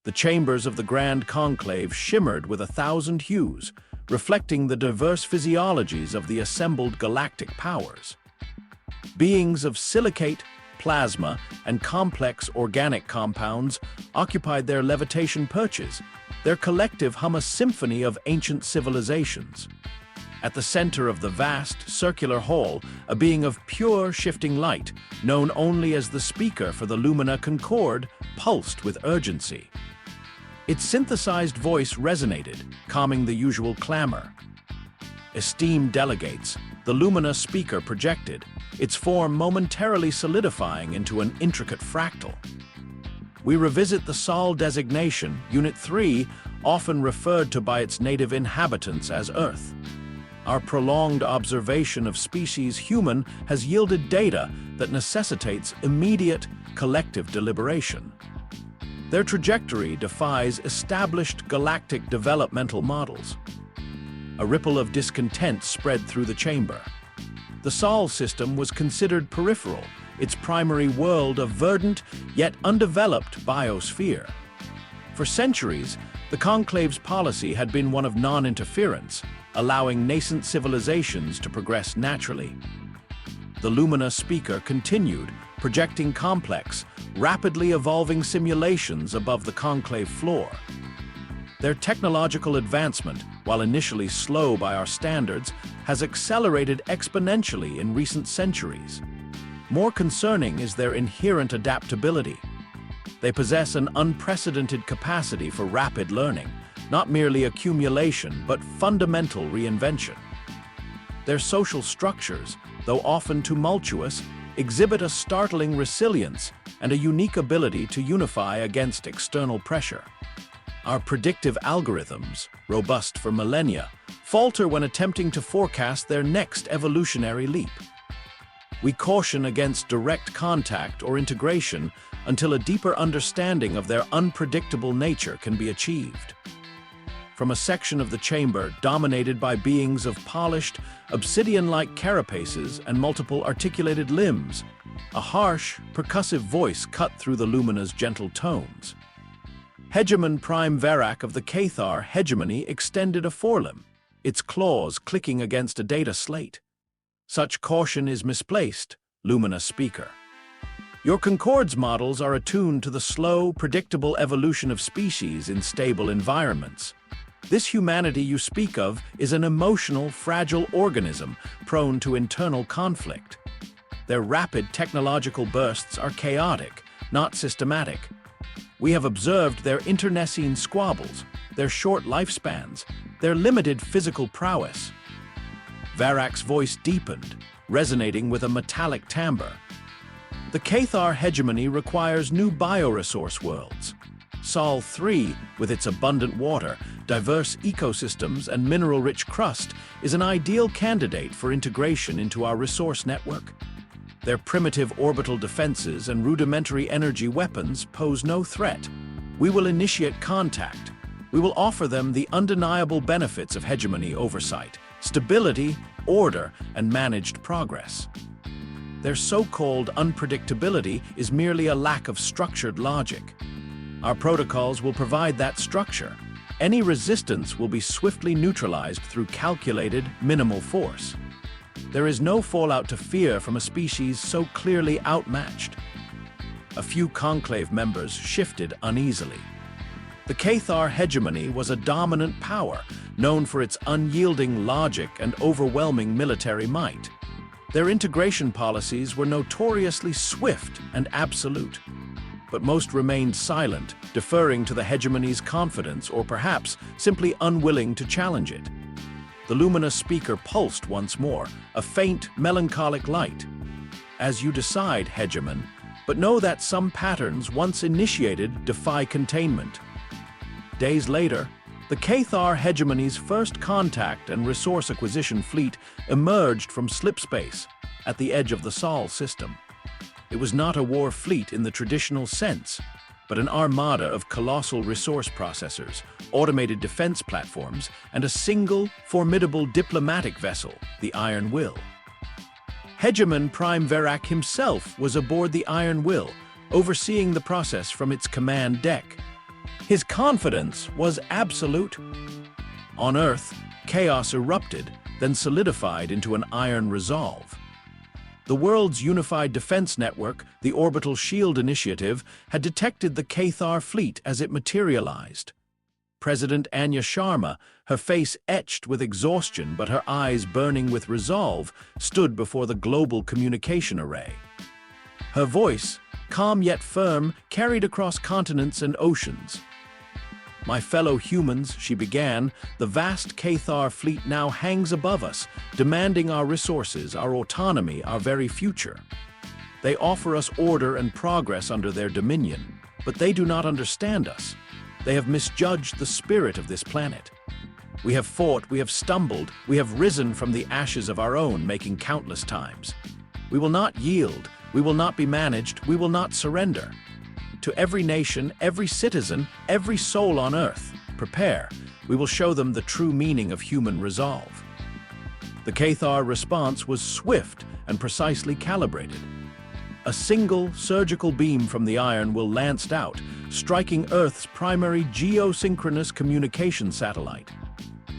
The chambers of the Grand Conclave shimmered with 1,000 hues, reflecting the diverse physiologies of the assembled galactic powers. Beings of silicate, plasma, and complex organic compounds occupied their levitation perches. Their collective hum a symphony of ancient civilizations. At the center of the vast, circular hall, a being of pure shifting light, known only as the speaker for the Lumina Concorde, pulsed with urgency. Its synthesized voice resonated, calming the usual clamor. Esteemed delegates, the Lumina speaker projected, its form momentarily solidifying into an intricate fractal. We revisit the Sol designation, Unit 3, often referred to by its native inhabitants as Earth. Our prolonged observation of species human has yielded data that necessitates immediate, collective deliberation. Their trajectory defies established galactic developmental models. A ripple of discontent spread through the chamber. The Sol system was considered peripheral, its primary world a verdant yet undeveloped biosphere. For centuries, the Conclave's policy had been one of non-interference, allowing nascent civilizations to progress naturally. The Lumina speaker continued, projecting complex, rapidly evolving simulations above the Conclave floor. Their technological advancement, while initially slow by our standards, has accelerated exponentially in recent centuries. More concerning is their inherent adaptability. They possess an unprecedented capacity for rapid learning, not merely accumulation, but fundamental reinvention. Their social structures, though often tumultuous, exhibit a startling resilience and a unique ability to unify against external pressure. Our predictive algorithms, robust for millennia, falter when attempting to forecast their next evolutionary leap. We caution against direct contact or integration until a deeper understanding of their unpredictable nature can be achieved. From a section of the chamber dominated by beings of polished, obsidian-like carapaces and multiple articulated limbs, a harsh, percussive voice cut through the Lumina's gentle tones. Hegemon Prime Verak of the Cathar hegemony extended a forelimb, its claws clicking against a data slate. Such caution is misplaced, Lumina speaker. Your Concorde's models are attuned to the slow, predictable evolution of species in stable environments. This humanity you speak of is an emotional, fragile organism prone to internal conflict. Their rapid technological bursts are chaotic, not systematic. We have observed their internecine squabbles, their short lifespans, their limited physical prowess. Varak's voice deepened, resonating with a metallic timbre. The Cathar hegemony requires new bioresource worlds. Sol 3, with its abundant water, diverse ecosystems, and mineral-rich crust, is an ideal candidate for integration into our resource network. Their primitive orbital defenses and rudimentary energy weapons pose no threat. We will initiate contact. We will offer them the undeniable benefits of hegemony oversight, stability, order, and managed progress. Their so-called unpredictability is merely a lack of structured logic. Our protocols will provide that structure. Any resistance will be swiftly neutralized through calculated, minimal force. There is no fallout to fear from a species so clearly outmatched. A few Conclave members shifted uneasily. The Cathar hegemony was a dominant power, known for its unyielding logic and overwhelming military might. Their integration policies were notoriously swift and absolute. But most remained silent, deferring to the hegemony's confidence or perhaps simply unwilling to challenge it. The Lumina speaker pulsed once more, a faint, melancholic light. As you decide, hegemon, but know that some patterns once initiated defy containment. Days later, the Cathar hegemony's first contact and resource acquisition fleet emerged from slipspace at the edge of the Sol system. It was not a war fleet in the traditional sense, but an armada of colossal resource processors, automated defense platforms, and a single, formidable diplomatic vessel, the Iron Will. Hegemon Prime Verak himself was aboard the Iron Will, overseeing the process from its command deck. His confidence was absolute. On Earth, chaos erupted, then solidified into an iron resolve. The world's unified defense network, the Orbital Shield Initiative, had detected the Cathar fleet as it materialized. President Anya Sharma, her face etched with exhaustion but her eyes burning with resolve, stood before the global communication array. Her voice, calm yet firm, carried across continents and oceans. "My fellow humans," she began, "the vast Cathar fleet now hangs above us, demanding our resources, our autonomy, our very future. They offer us order and progress under their dominion, but they do not understand us. They have misjudged the spirit of this planet. We have fought, we have stumbled, we have risen from the ashes of our own making countless times. We will not yield, we will not be managed, we will not surrender. To every nation, every citizen, every soul on Earth, prepare. We will show them the true meaning of human resolve." The Cathar response was swift and precisely calibrated. A single surgical beam from the iron will lanced out, striking Earth's primary geosynchronous communication satellite.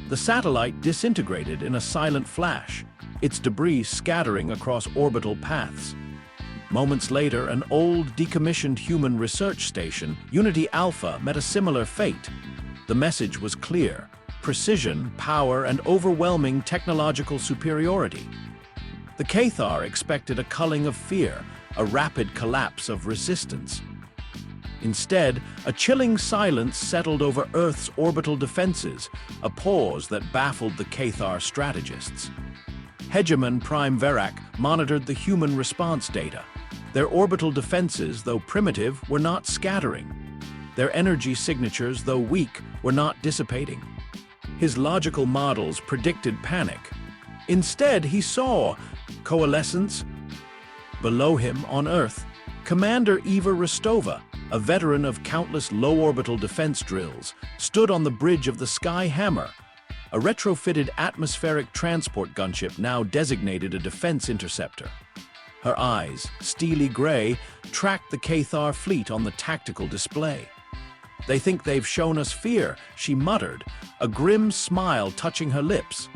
The satellite disintegrated in a silent flash, its debris scattering across orbital paths. Moments later, an old, decommissioned human research station, Unity Alpha, met a similar fate. The message was clear: precision, power, and overwhelming technological superiority. The Cathar expected a culling of fear, a rapid collapse of resistance. Instead, a chilling silence settled over Earth's orbital defenses, a pause that baffled the Cathar strategists. Hegemon Prime Verac monitored the human response data. Their orbital defenses, though primitive, were not scattering. Their energy signatures, though weak, were not dissipating. His logical models predicted panic. Instead, he saw coalescence. Below him, on Earth, Commander Eva Rostova, a veteran of countless low-orbital defense drills, stood on the bridge of the Sky Hammer, a retrofitted atmospheric transport gunship now designated a defense interceptor. Her eyes, steely gray, tracked the Cathar fleet on the tactical display. "They think they've shown us fear," she muttered, a grim smile touching her lips.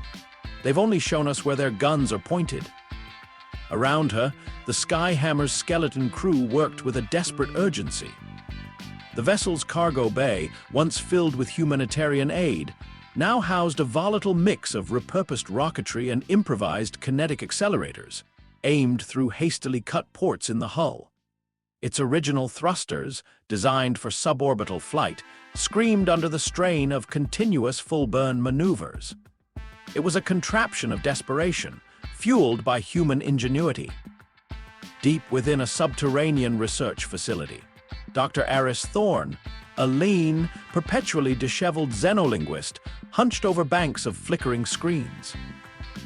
"They've only shown us where their guns are pointed." Around her, the Sky Hammer's skeleton crew worked with a desperate urgency. The vessel's cargo bay, once filled with humanitarian aid, now housed a volatile mix of repurposed rocketry and improvised kinetic accelerators, aimed through hastily cut ports in the hull. Its original thrusters, designed for suborbital flight, screamed under the strain of continuous full-burn maneuvers. It was a contraption of desperation, fueled by human ingenuity. Deep within a subterranean research facility, Dr. Aris Thorne, a lean, perpetually disheveled xenolinguist, hunched over banks of flickering screens.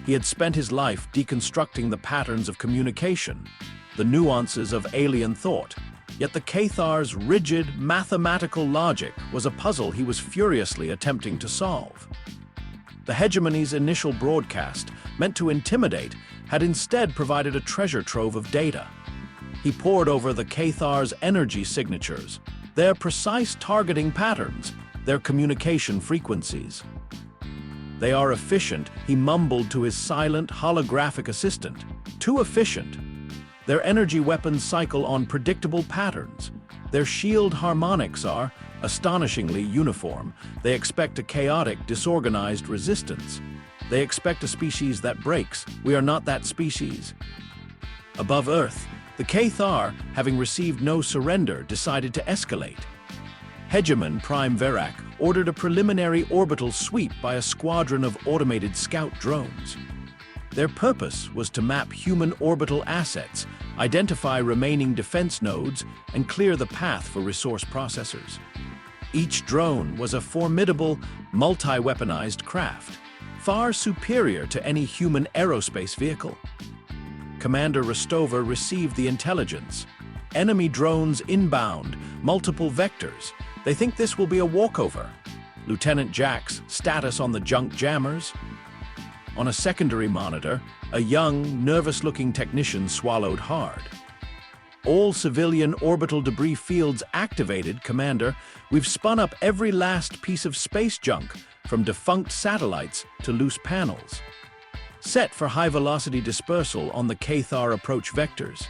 He had spent his life deconstructing the patterns of communication, the nuances of alien thought, yet the Cathar's rigid, mathematical logic was a puzzle he was furiously attempting to solve. The hegemony's initial broadcast, meant to intimidate, had instead provided a treasure trove of data. He pored over the Cathar's energy signatures, their precise targeting patterns, their communication frequencies. "They are efficient," he mumbled to his silent, holographic assistant. "Too efficient. Their energy weapons cycle on predictable patterns. Their shield harmonics are astonishingly uniform. They expect a chaotic, disorganized resistance. They expect a species that breaks. We are not that species." Above Earth, the Cathar, having received no surrender, decided to escalate. Hegemon Prime Verac ordered a preliminary orbital sweep by a squadron of automated scout drones. Their purpose was to map human orbital assets, identify remaining defense nodes, and clear the path for resource processors. Each drone was a formidable, multi-weaponized craft, far superior to any human aerospace vehicle. Commander Rostova received the intelligence. "Enemy drones inbound, multiple vectors. They think this will be a walkover." Lieutenant Jack's status on the junk jammers. On a secondary monitor, a young, nervous-looking technician swallowed hard. All civilian orbital debris fields activated, Commander. We've spun up every last piece of space junk, from defunct satellites to loose panels. Set for high-velocity dispersal on the Cathar approach vectors.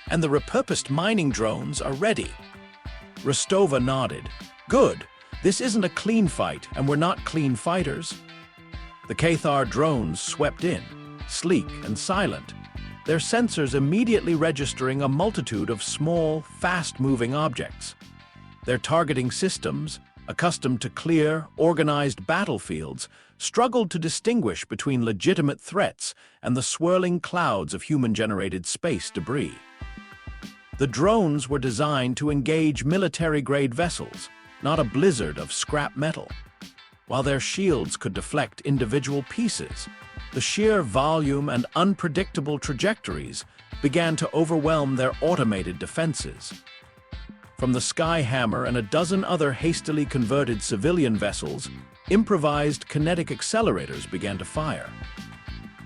And the repurposed mining drones are ready. Rostova nodded. Good. This isn't a clean fight, and we're not clean fighters. The Cathar drones swept in, sleek and silent, their sensors immediately registering a multitude of small, fast-moving objects. Their targeting systems, accustomed to clear, organized battlefields, struggled to distinguish between legitimate threats and the swirling clouds of human-generated space debris. The drones were designed to engage military-grade vessels, not a blizzard of scrap metal. While their shields could deflect individual pieces, the sheer volume and unpredictable trajectories began to overwhelm their automated defenses. From the Skyhammer and a dozen other hastily converted civilian vessels, improvised kinetic accelerators began to fire.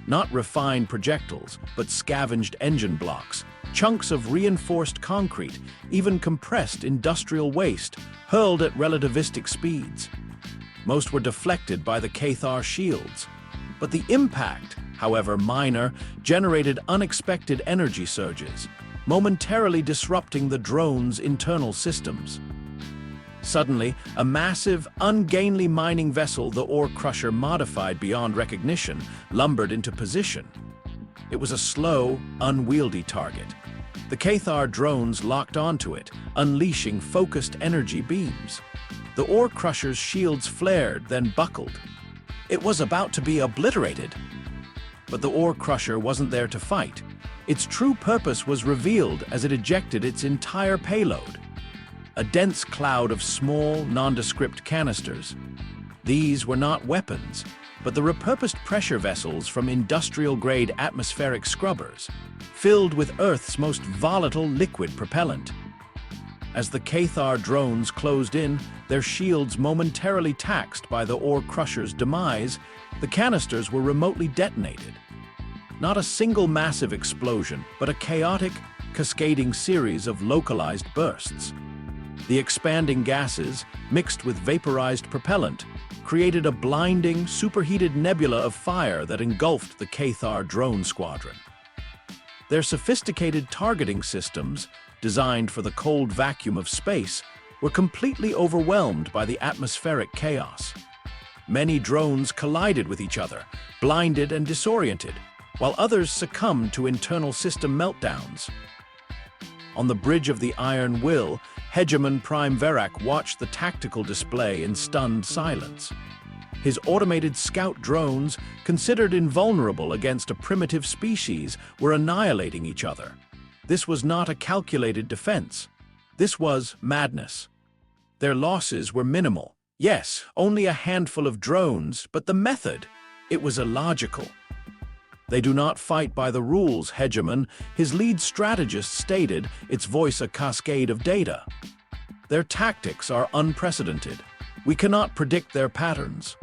Not refined projectiles, but scavenged engine blocks, chunks of reinforced concrete, even compressed industrial waste, hurled at relativistic speeds. Most were deflected by the Cathar shields. But the impact, however minor, generated unexpected energy surges, momentarily disrupting the drone's internal systems. Suddenly, a massive, ungainly mining vessel, the ore crusher modified beyond recognition, lumbered into position. It was a slow, unwieldy target. The Cathar drones locked onto it, unleashing focused energy beams. The ore crusher's shields flared, then buckled. It was about to be obliterated. But the ore crusher wasn't there to fight. Its true purpose was revealed as it ejected its entire payload. A dense cloud of small, nondescript canisters. These were not weapons, but the repurposed pressure vessels from industrial-grade atmospheric scrubbers, filled with Earth's most volatile liquid propellant. As the Cathar drones closed in, their shields momentarily taxed by the ore crusher's demise, the canisters were remotely detonated. Not a single massive explosion, but a chaotic, cascading series of localized bursts. The expanding gases, mixed with vaporized propellant, created a blinding, superheated nebula of fire that engulfed the Cathar drone squadron. Their sophisticated targeting systems, designed for the cold vacuum of space, were completely overwhelmed by the atmospheric chaos. Many drones collided with each other, blinded and disoriented, while others succumbed to internal system meltdowns. On the bridge of the Iron Will, Hegemon Prime Verak watched the tactical display in stunned silence. His automated scout drones, considered invulnerable against a primitive species, were annihilating each other. This was not a calculated defense. This was madness. Their losses were minimal. Yes, only a handful of drones, but the method, it was illogical. They do not fight by the rules, Hegemon, his lead strategist stated, its voice a cascade of data. Their tactics are unprecedented. We cannot predict their patterns.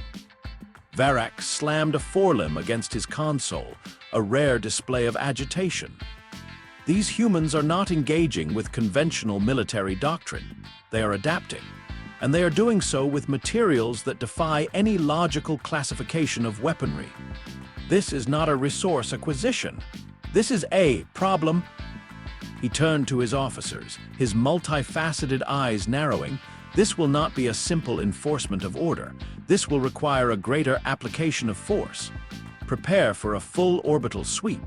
Varak slammed a forelimb against his console, a rare display of agitation. These humans are not engaging with conventional military doctrine. They are adapting, and they are doing so with materials that defy any logical classification of weaponry. This is not a resource acquisition. This is a problem. He turned to his officers, his multifaceted eyes narrowing. This will not be a simple enforcement of order. This will require a greater application of force. Prepare for a full orbital sweep.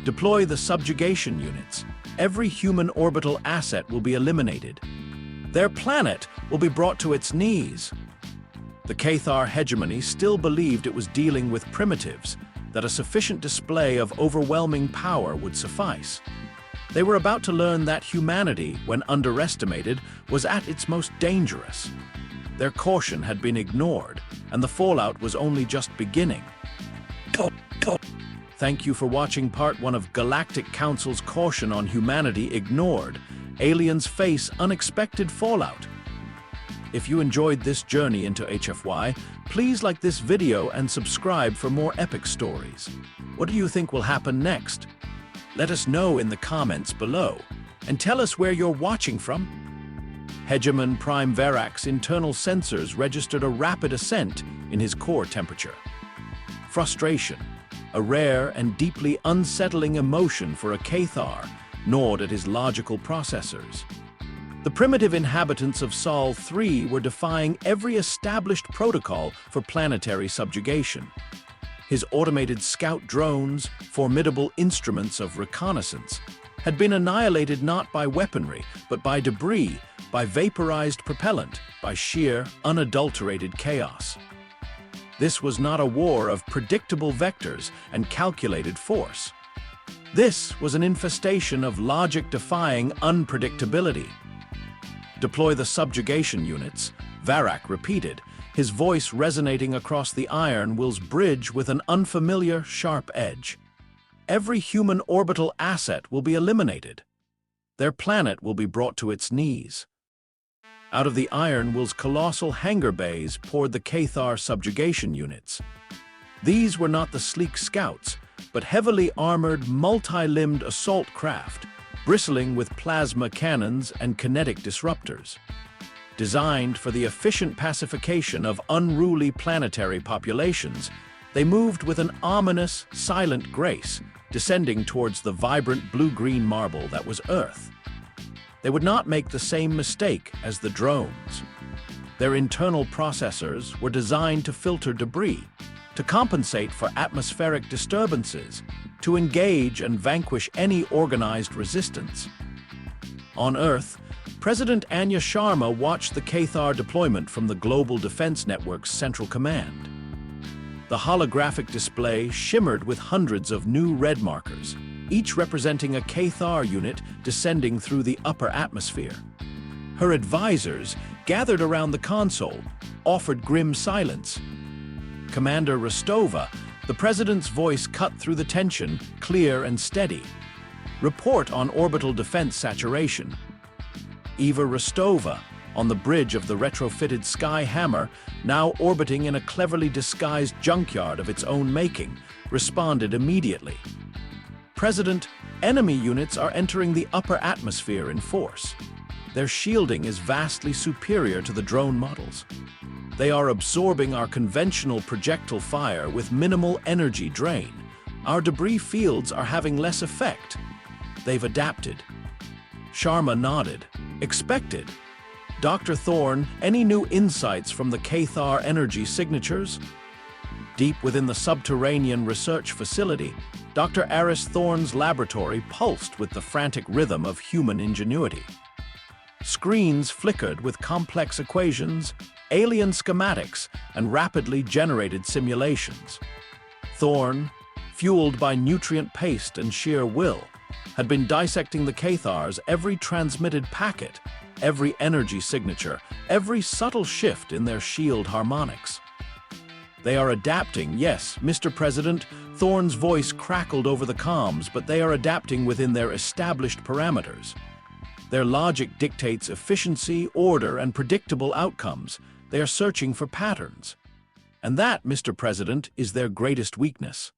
Deploy the subjugation units. Every human orbital asset will be eliminated. Their planet will be brought to its knees. The Cathar hegemony still believed it was dealing with primitives, that a sufficient display of overwhelming power would suffice. They were about to learn that humanity, when underestimated, was at its most dangerous. Their caution had been ignored, and the fallout was only just beginning. Thank you for watching part 1 of Galactic Council's Caution on Humanity Ignored. Aliens face unexpected fallout. If you enjoyed this journey into HFY, please like this video and subscribe for more epic stories. What do you think will happen next? Let us know in the comments below. and tell us where you're watching from? Hegemon Prime Verak's internal sensors registered a rapid ascent in his core temperature. Frustration, a rare and deeply unsettling emotion for a Cathar, gnawed at his logical processors. The primitive inhabitants of Sol 3 were defying every established protocol for planetary subjugation. His automated scout drones, formidable instruments of reconnaissance, had been annihilated not by weaponry, but by debris, by vaporized propellant, by sheer, unadulterated chaos. This was not a war of predictable vectors and calculated force. This was an infestation of logic-defying unpredictability. "Deploy the subjugation units," Varak repeated, his voice resonating across the Iron Will's bridge with an unfamiliar, sharp edge. "Every human orbital asset will be eliminated. Their planet will be brought to its knees." Out of the Iron Will's colossal hangar bays poured the Cathar subjugation units. These were not the sleek scouts, but heavily armored, multi-limbed assault craft, bristling with plasma cannons and kinetic disruptors. Designed for the efficient pacification of unruly planetary populations, they moved with an ominous, silent grace, descending towards the vibrant blue-green marble that was Earth. They would not make the same mistake as the drones. Their internal processors were designed to filter debris, to compensate for atmospheric disturbances, to engage and vanquish any organized resistance. On Earth, President Anya Sharma watched the Cathar deployment from the Global Defense Network's Central Command. The holographic display shimmered with hundreds of new red markers, each representing a Cathar unit descending through the upper atmosphere. Her advisors, gathered around the console, offered grim silence. Commander Rostova, the President's voice cut through the tension, clear and steady. "Report on orbital defense saturation." Eva Rostova, on the bridge of the retrofitted Sky Hammer, now orbiting in a cleverly disguised junkyard of its own making, responded immediately. "President, enemy units are entering the upper atmosphere in force. Their shielding is vastly superior to the drone models. They are absorbing our conventional projectile fire with minimal energy drain. Our debris fields are having less effect. They've adapted." Sharma nodded. "Expected. Dr. Thorne, any new insights from the Cathar energy signatures?" Deep within the subterranean research facility, Dr. Aris Thorne's laboratory pulsed with the frantic rhythm of human ingenuity. Screens flickered with complex equations, alien schematics, and rapidly generated simulations. Thorne, fueled by nutrient paste and sheer will, had been dissecting the Cathar's every transmitted packet, every energy signature, every subtle shift in their shield harmonics. "They are adapting, yes, Mr. President," Thorne's voice crackled over the comms, "but they are adapting within their established parameters. Their logic dictates efficiency, order, and predictable outcomes. They are searching for patterns. And that, Mr. President, is their greatest weakness."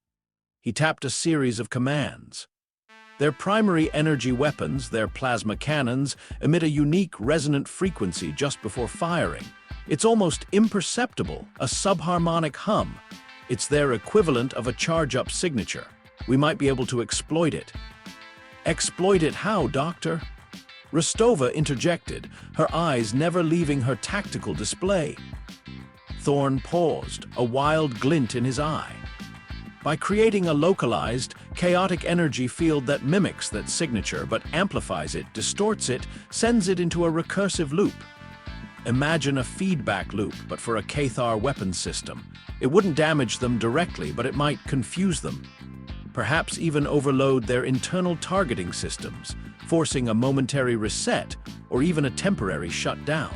He tapped a series of commands. Their primary energy weapons, their plasma cannons, emit a unique resonant frequency just before firing. It's almost imperceptible, a subharmonic hum. It's their equivalent of a charge-up signature. We might be able to exploit it. "Exploit it how, Doctor?" Rostova interjected, her eyes never leaving her tactical display. Thorne paused, a wild glint in his eye. "By creating a localized, chaotic energy field that mimics that signature but amplifies it, distorts it, sends it into a recursive loop. Imagine a feedback loop, but for a Cathar weapons system. It wouldn't damage them directly, but it might confuse them. Perhaps even overload their internal targeting systems, forcing a momentary reset or even a temporary shutdown.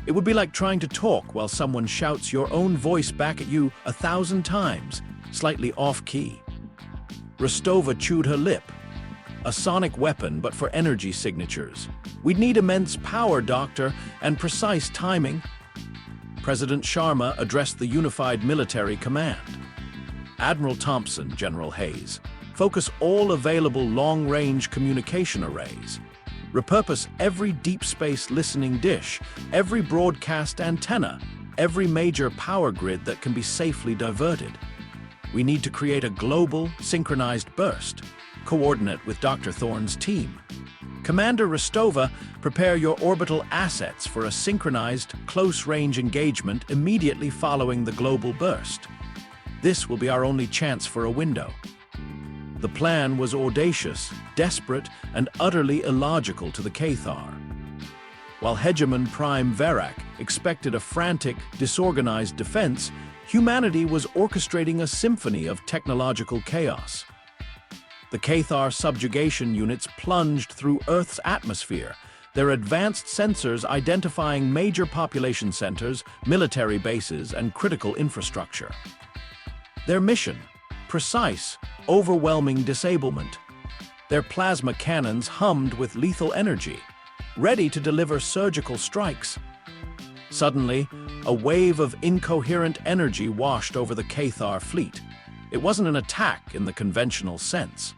It would be like trying to talk while someone shouts your own voice back at you 1,000 times, slightly off-key." Rostova chewed her lip. "A sonic weapon, but for energy signatures. We'd need immense power, Doctor, and precise timing." President Sharma addressed the Unified Military Command. "Admiral Thompson, General Hayes, focus all available long-range communication arrays. Repurpose every deep space listening dish, every broadcast antenna, every major power grid that can be safely diverted. We need to create a global, synchronized burst. Coordinate with Dr. Thorne's team. Commander Rostova, prepare your orbital assets for a synchronized, close-range engagement immediately following the global burst. This will be our only chance for a window. The plan was audacious, desperate, and utterly illogical to the Cathar. While Hegemon Prime Verak expected a frantic, disorganized defense, humanity was orchestrating a symphony of technological chaos. The Cathar subjugation units plunged through Earth's atmosphere, their advanced sensors identifying major population centers, military bases, and critical infrastructure. Their mission: precise, overwhelming disablement. Their plasma cannons hummed with lethal energy, ready to deliver surgical strikes. Suddenly, a wave of incoherent energy washed over the Cathar fleet. It wasn't an attack in the conventional sense.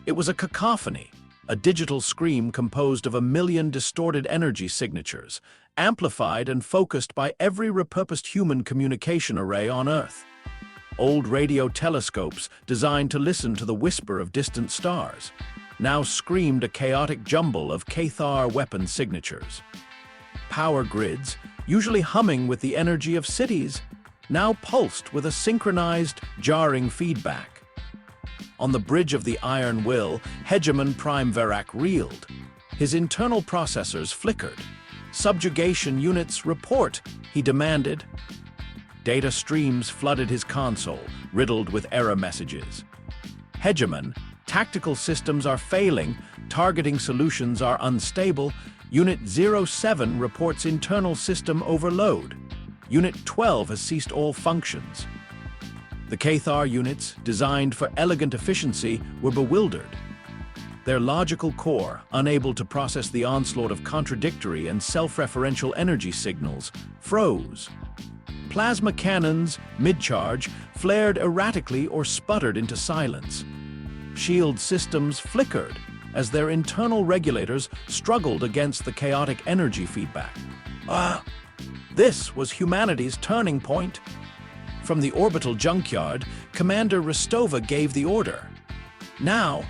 It was a cacophony, a digital scream composed of 1,000,000 distorted energy signatures, amplified and focused by every repurposed human communication array on Earth. Old radio telescopes designed to listen to the whisper of distant stars now screamed a chaotic jumble of Cathar weapon signatures. Power grids, usually humming with the energy of cities, now pulsed with a synchronized, jarring feedback. On the bridge of the Iron Will, Hegemon Prime Verak reeled. His internal processors flickered. "Subjugation units, report," he demanded. Data streams flooded his console, riddled with error messages. "Hegemon, tactical systems are failing, targeting solutions are unstable. Unit 07 reports internal system overload. Unit 12 has ceased all functions." The Cathar units, designed for elegant efficiency, were bewildered. Their logical core, unable to process the onslaught of contradictory and self-referential energy signals, froze. Plasma cannons, mid-charge, flared erratically or sputtered into silence. Shield systems flickered as their internal regulators struggled against the chaotic energy feedback. This was humanity's turning point. From the orbital junkyard, Commander Rostova gave the order. Now,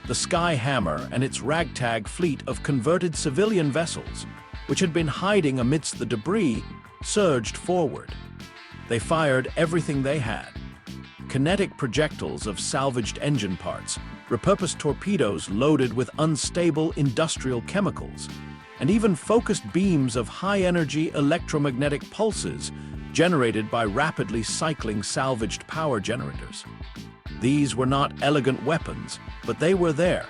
the Sky Hammer and its ragtag fleet of converted civilian vessels, which had been hiding amidst the debris, surged forward. They fired everything they had: kinetic projectiles of salvaged engine parts, repurposed torpedoes loaded with unstable industrial chemicals, and even focused beams of high-energy electromagnetic pulses generated by rapidly cycling salvaged power generators. These were not elegant weapons, but they were there,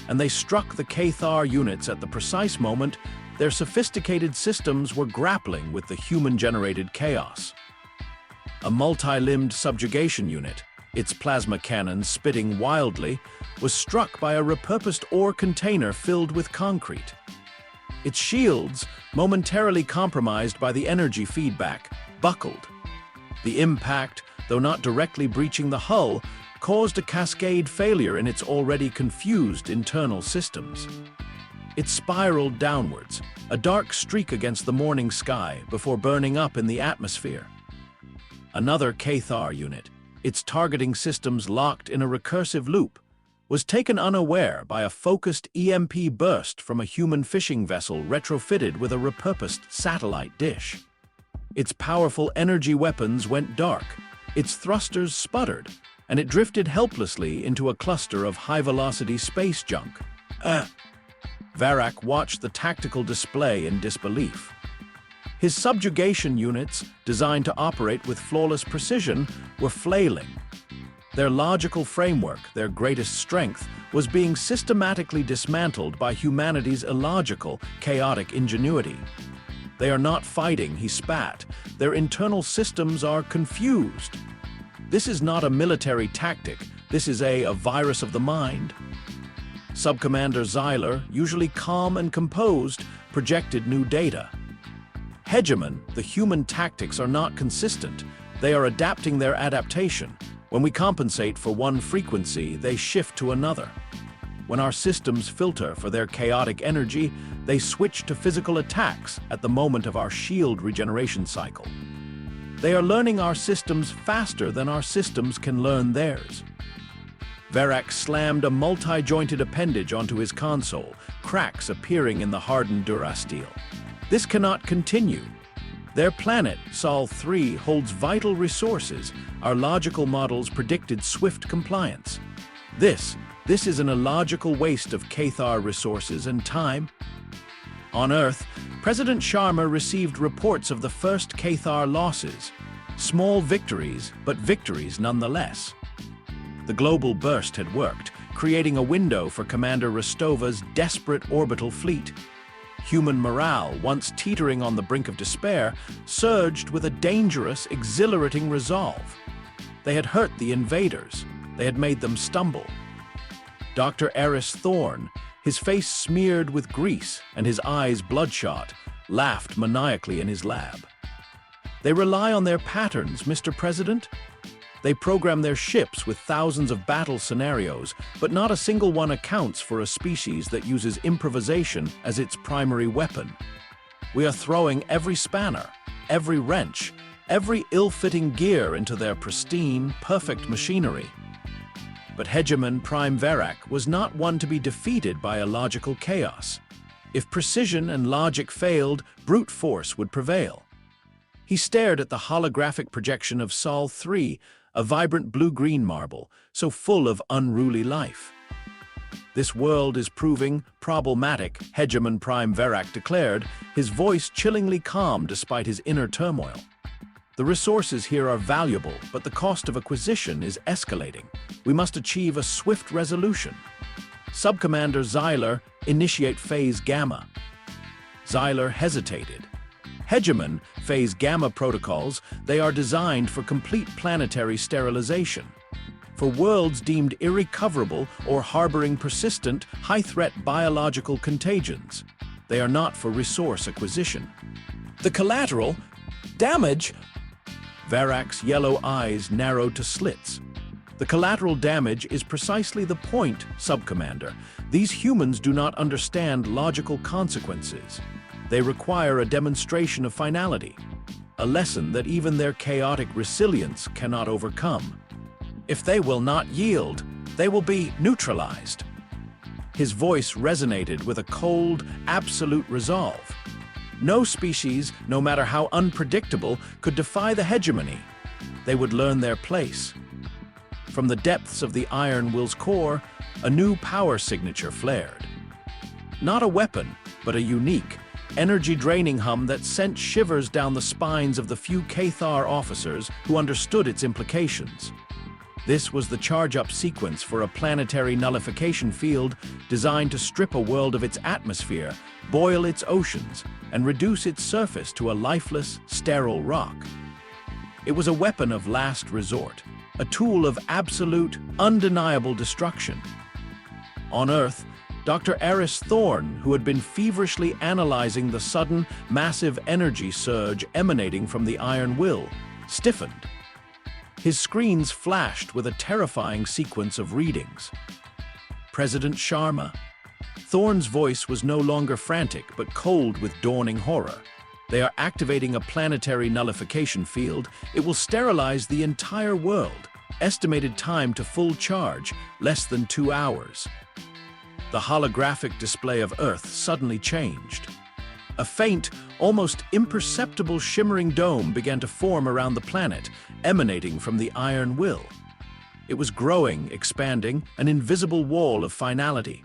and they struck the Cathar units at the precise moment their sophisticated systems were grappling with the human-generated chaos. A multi-limbed subjugation unit, its plasma cannons spitting wildly, was struck by a repurposed ore container filled with concrete. Its shields, momentarily compromised by the energy feedback, buckled. The impact, though not directly breaching the hull, caused a cascade failure in its already confused internal systems. It spiraled downwards, a dark streak against the morning sky before burning up in the atmosphere. Another Cathar unit, its targeting systems locked in a recursive loop, was taken unaware by a focused EMP burst from a human fishing vessel retrofitted with a repurposed satellite dish. Its powerful energy weapons went dark, its thrusters sputtered, and it drifted helplessly into a cluster of high-velocity space junk. Verak watched the tactical display in disbelief. His subjugation units, designed to operate with flawless precision, were flailing. Their logical framework, their greatest strength, was being systematically dismantled by humanity's illogical, chaotic ingenuity. "They are not fighting," he spat. "Their internal systems are confused. This is not a military tactic. This is a virus of the mind." Subcommander Zeiler, usually calm and composed, projected new data. "Hegemon, the human tactics are not consistent. They are adapting their adaptation. When we compensate for one frequency, they shift to another." When our systems filter for their chaotic energy, they switch to physical attacks at the moment of our shield regeneration cycle. They are learning our systems faster than our systems can learn theirs. Verax slammed a multi-jointed appendage onto his console, cracks appearing in the hardened durasteel. This cannot continue. Their planet, Sol-3, holds vital resources. Our logical models predicted swift compliance. This is an illogical waste of Cathar resources and time. On Earth, President Sharma received reports of the first Cathar losses. Small victories, but victories nonetheless. The global burst had worked, creating a window for Commander Rostova's desperate orbital fleet. Human morale, once teetering on the brink of despair, surged with a dangerous, exhilarating resolve. They had hurt the invaders. They had made them stumble. Dr. Eris Thorne, his face smeared with grease and his eyes bloodshot, laughed maniacally in his lab. They rely on their patterns, Mr. President. They program their ships with thousands of battle scenarios, but not a single one accounts for a species that uses improvisation as its primary weapon. We are throwing every spanner, every wrench, every ill-fitting gear into their pristine, perfect machinery. But Hegemon Prime Verac was not one to be defeated by illogical chaos. If precision and logic failed, brute force would prevail. He stared at the holographic projection of Sol-3, a vibrant blue-green marble, so full of unruly life. This world is proving problematic, Hegemon Prime Verac declared, his voice chillingly calm despite his inner turmoil. The resources here are valuable, but the cost of acquisition is escalating. We must achieve a swift resolution. Subcommander Xyler, initiate Phase Gamma. Xyler hesitated. Hegemon, Phase Gamma protocols, they are designed for complete planetary sterilization. For worlds deemed irrecoverable or harboring persistent, high-threat biological contagions. They are not for resource acquisition. The collateral damage. Verac's yellow eyes narrowed to slits. The collateral damage is precisely the point, Subcommander. These humans do not understand logical consequences. They require a demonstration of finality, a lesson that even their chaotic resilience cannot overcome. If they will not yield, they will be neutralized. His voice resonated with a cold, absolute resolve. No species, no matter how unpredictable, could defy the hegemony. They would learn their place. From the depths of the Iron Will's core, a new power signature flared. Not a weapon, but a unique, energy-draining hum that sent shivers down the spines of the few Cathar officers who understood its implications. This was the charge-up sequence for a planetary nullification field designed to strip a world of its atmosphere, boil its oceans, and reduce its surface to a lifeless, sterile rock. It was a weapon of last resort, a tool of absolute, undeniable destruction. On Earth, Dr. Eris Thorne, who had been feverishly analyzing the sudden, massive energy surge emanating from the Iron Will, stiffened. His screens flashed with a terrifying sequence of readings. President Sharma. Thorne's voice was no longer frantic, but cold with dawning horror. They are activating a planetary nullification field. It will sterilize the entire world. Estimated time to full charge, less than 2 hours. The holographic display of Earth suddenly changed. A faint, almost imperceptible shimmering dome began to form around the planet, emanating from the Iron Will. It was growing, expanding, an invisible wall of finality.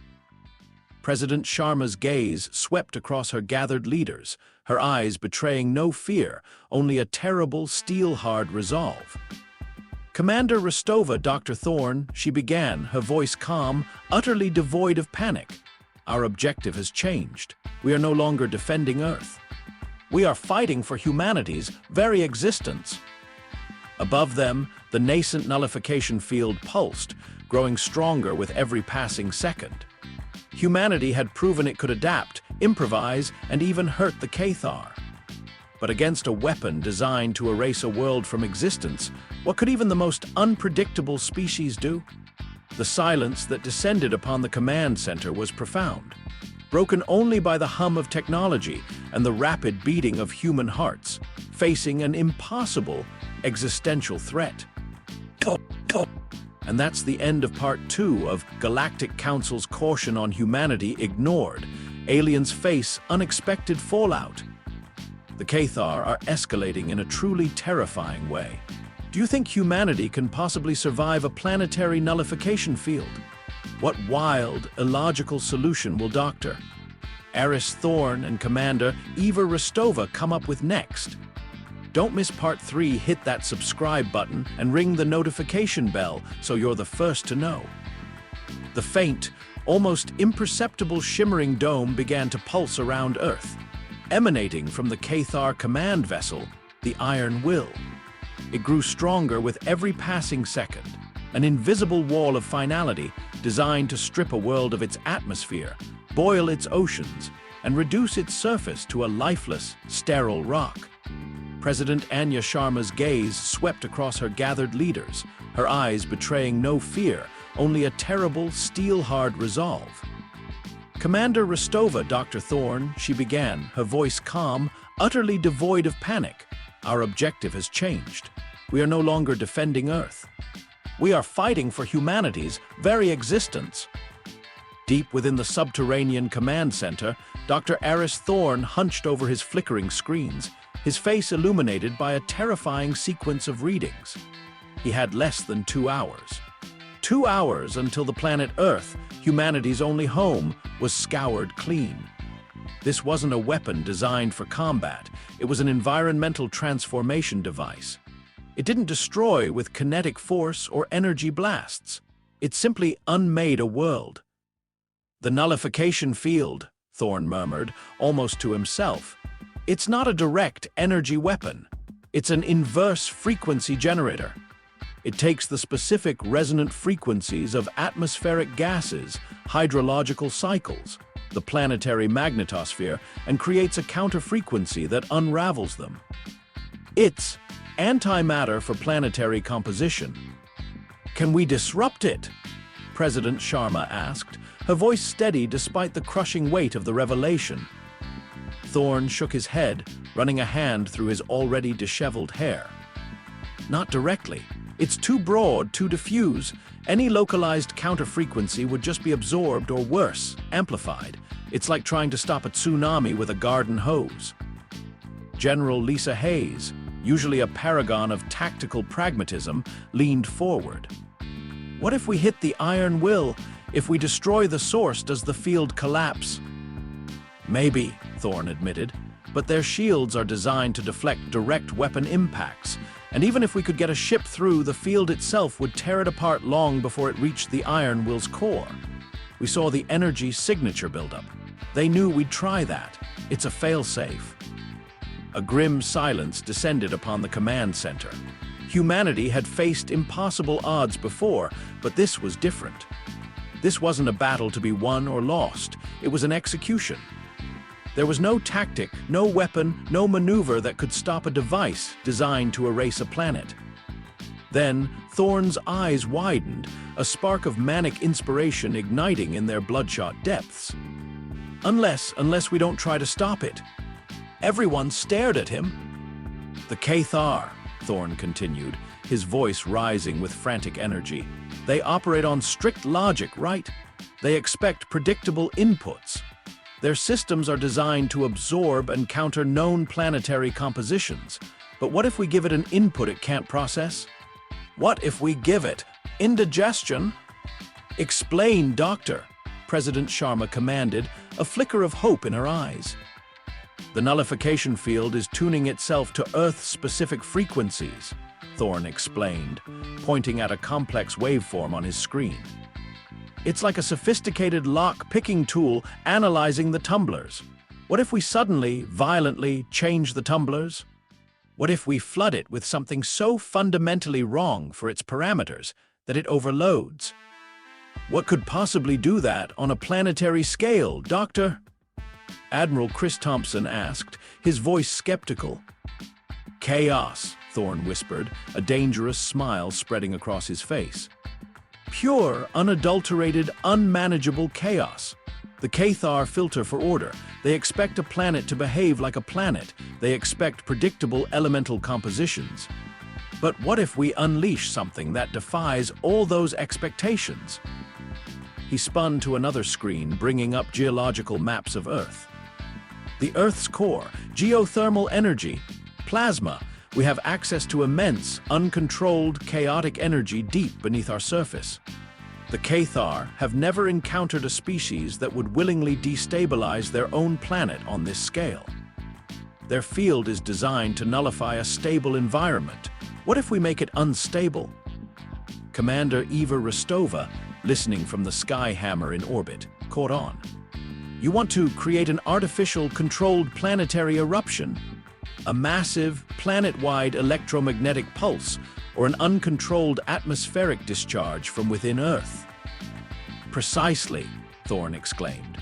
President Sharma's gaze swept across her gathered leaders, her eyes betraying no fear, only a terrible, steel-hard resolve. Commander Rostova, Dr. Thorne, she began, her voice calm, utterly devoid of panic. Our objective has changed. We are no longer defending Earth. We are fighting for humanity's very existence. Above them, the nascent nullification field pulsed, growing stronger with every passing second. Humanity had proven it could adapt, improvise, and even hurt the Cathar. But against a weapon designed to erase a world from existence, what could even the most unpredictable species do? The silence that descended upon the command center was profound, broken only by the hum of technology and the rapid beating of human hearts, facing an impossible existential threat. And that's the end of Part 2 of Galactic Council's caution on humanity ignored. Aliens face unexpected fallout. The Cathar are escalating in a truly terrifying way. Do you think humanity can possibly survive a planetary nullification field? What wild, illogical solution will Dr. Eris Thorne and Commander Eva Rostova come up with next? Don't miss Part 3. Hit that subscribe button and ring the notification bell so you're the first to know. The faint, almost imperceptible shimmering dome began to pulse around Earth, emanating from the Cathar command vessel, the Iron Will. It grew stronger with every passing second, an invisible wall of finality designed to strip a world of its atmosphere, boil its oceans, and reduce its surface to a lifeless, sterile rock. President Anya Sharma's gaze swept across her gathered leaders, her eyes betraying no fear, only a terrible, steel-hard resolve. Commander Rostova, Dr. Thorne, she began, her voice calm, utterly devoid of panic. Our objective has changed. We are no longer defending Earth. We are fighting for humanity's very existence. Deep within the subterranean command center, Dr. Eris Thorne hunched over his flickering screens, his face illuminated by a terrifying sequence of readings. He had less than 2 hours. 2 hours until the planet Earth, humanity's only home, was scoured clean. This wasn't a weapon designed for combat. It was an environmental transformation device. It didn't destroy with kinetic force or energy blasts. It simply unmade a world. The nullification field, Thorne murmured, almost to himself. It's not a direct energy weapon. It's an inverse frequency generator. It takes the specific resonant frequencies of atmospheric gases, hydrological cycles, the planetary magnetosphere, and creates a counter-frequency that unravels them. It's antimatter for planetary composition. Can we disrupt it? President Sharma asked, her voice steady despite the crushing weight of the revelation. Thorne shook his head, running a hand through his already disheveled hair. Not directly. It's too broad, too diffuse. Any localized counter-frequency would just be absorbed or worse, amplified. It's like trying to stop a tsunami with a garden hose. General Lisa Hayes, usually a paragon of tactical pragmatism, leaned forward. What if we hit the Iron Will? If we destroy the source, does the field collapse? Maybe, Thorne admitted, but their shields are designed to deflect direct weapon impacts, and even if we could get a ship through, the field itself would tear it apart long before it reached the Iron Will's core. We saw the energy signature buildup. They knew we'd try that. It's a fail-safe. A grim silence descended upon the command center. Humanity had faced impossible odds before, but this was different. This wasn't a battle to be won or lost. It was an execution. There was no tactic, no weapon, no maneuver that could stop a device designed to erase a planet. Then, Thorne's eyes widened, a spark of manic inspiration igniting in their bloodshot depths. Unless we don't try to stop it. Everyone stared at him. The Cathar, Thorne continued, his voice rising with frantic energy. They operate on strict logic, right? They expect predictable inputs. Their systems are designed to absorb and counter known planetary compositions. But what if we give it an input it can't process? What if we give it indigestion? Explain, Doctor, President Sharma commanded, a flicker of hope in her eyes. The nullification field is tuning itself to Earth-specific frequencies, Thorne explained, pointing at a complex waveform on his screen. It's like a sophisticated lock-picking tool analyzing the tumblers. What if we suddenly, violently change the tumblers? What if we flood it with something so fundamentally wrong for its parameters that it overloads? What could possibly do that on a planetary scale, Doctor? Admiral Chris Thompson asked, his voice skeptical. Chaos, Thorne whispered, a dangerous smile spreading across his face. Pure, unadulterated, unmanageable chaos. The Cathar filter for order. They expect a planet to behave like a planet. They expect predictable elemental compositions. But what if we unleash something that defies all those expectations? He spun to another screen, bringing up geological maps of Earth. The Earth's core, geothermal energy, plasma. We have access to immense, uncontrolled, chaotic energy deep beneath our surface. The Cathar have never encountered a species that would willingly destabilize their own planet on this scale. Their field is designed to nullify a stable environment. What if we make it unstable? Commander Eva Rostova, listening from the Skyhammer in orbit, caught on. You want to create an artificial, controlled planetary eruption? A massive, planet-wide electromagnetic pulse, or an uncontrolled atmospheric discharge from within Earth? Precisely, Thorne exclaimed.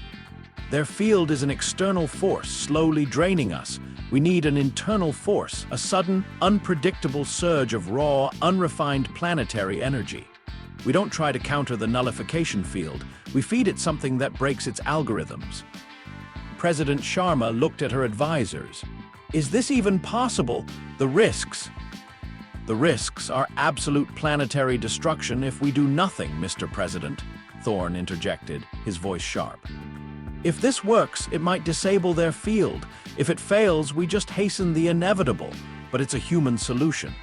Their field is an external force slowly draining us. We need an internal force, a sudden, unpredictable surge of raw, unrefined planetary energy. We don't try to counter the nullification field. We feed it something that breaks its algorithms. President Sharma looked at her advisors. Is this even possible? The risks are absolute planetary destruction if we do nothing, Mr. President, Thorne interjected, his voice sharp. If this works, it might disable their field. If it fails, we just hasten the inevitable, but it's a human solution.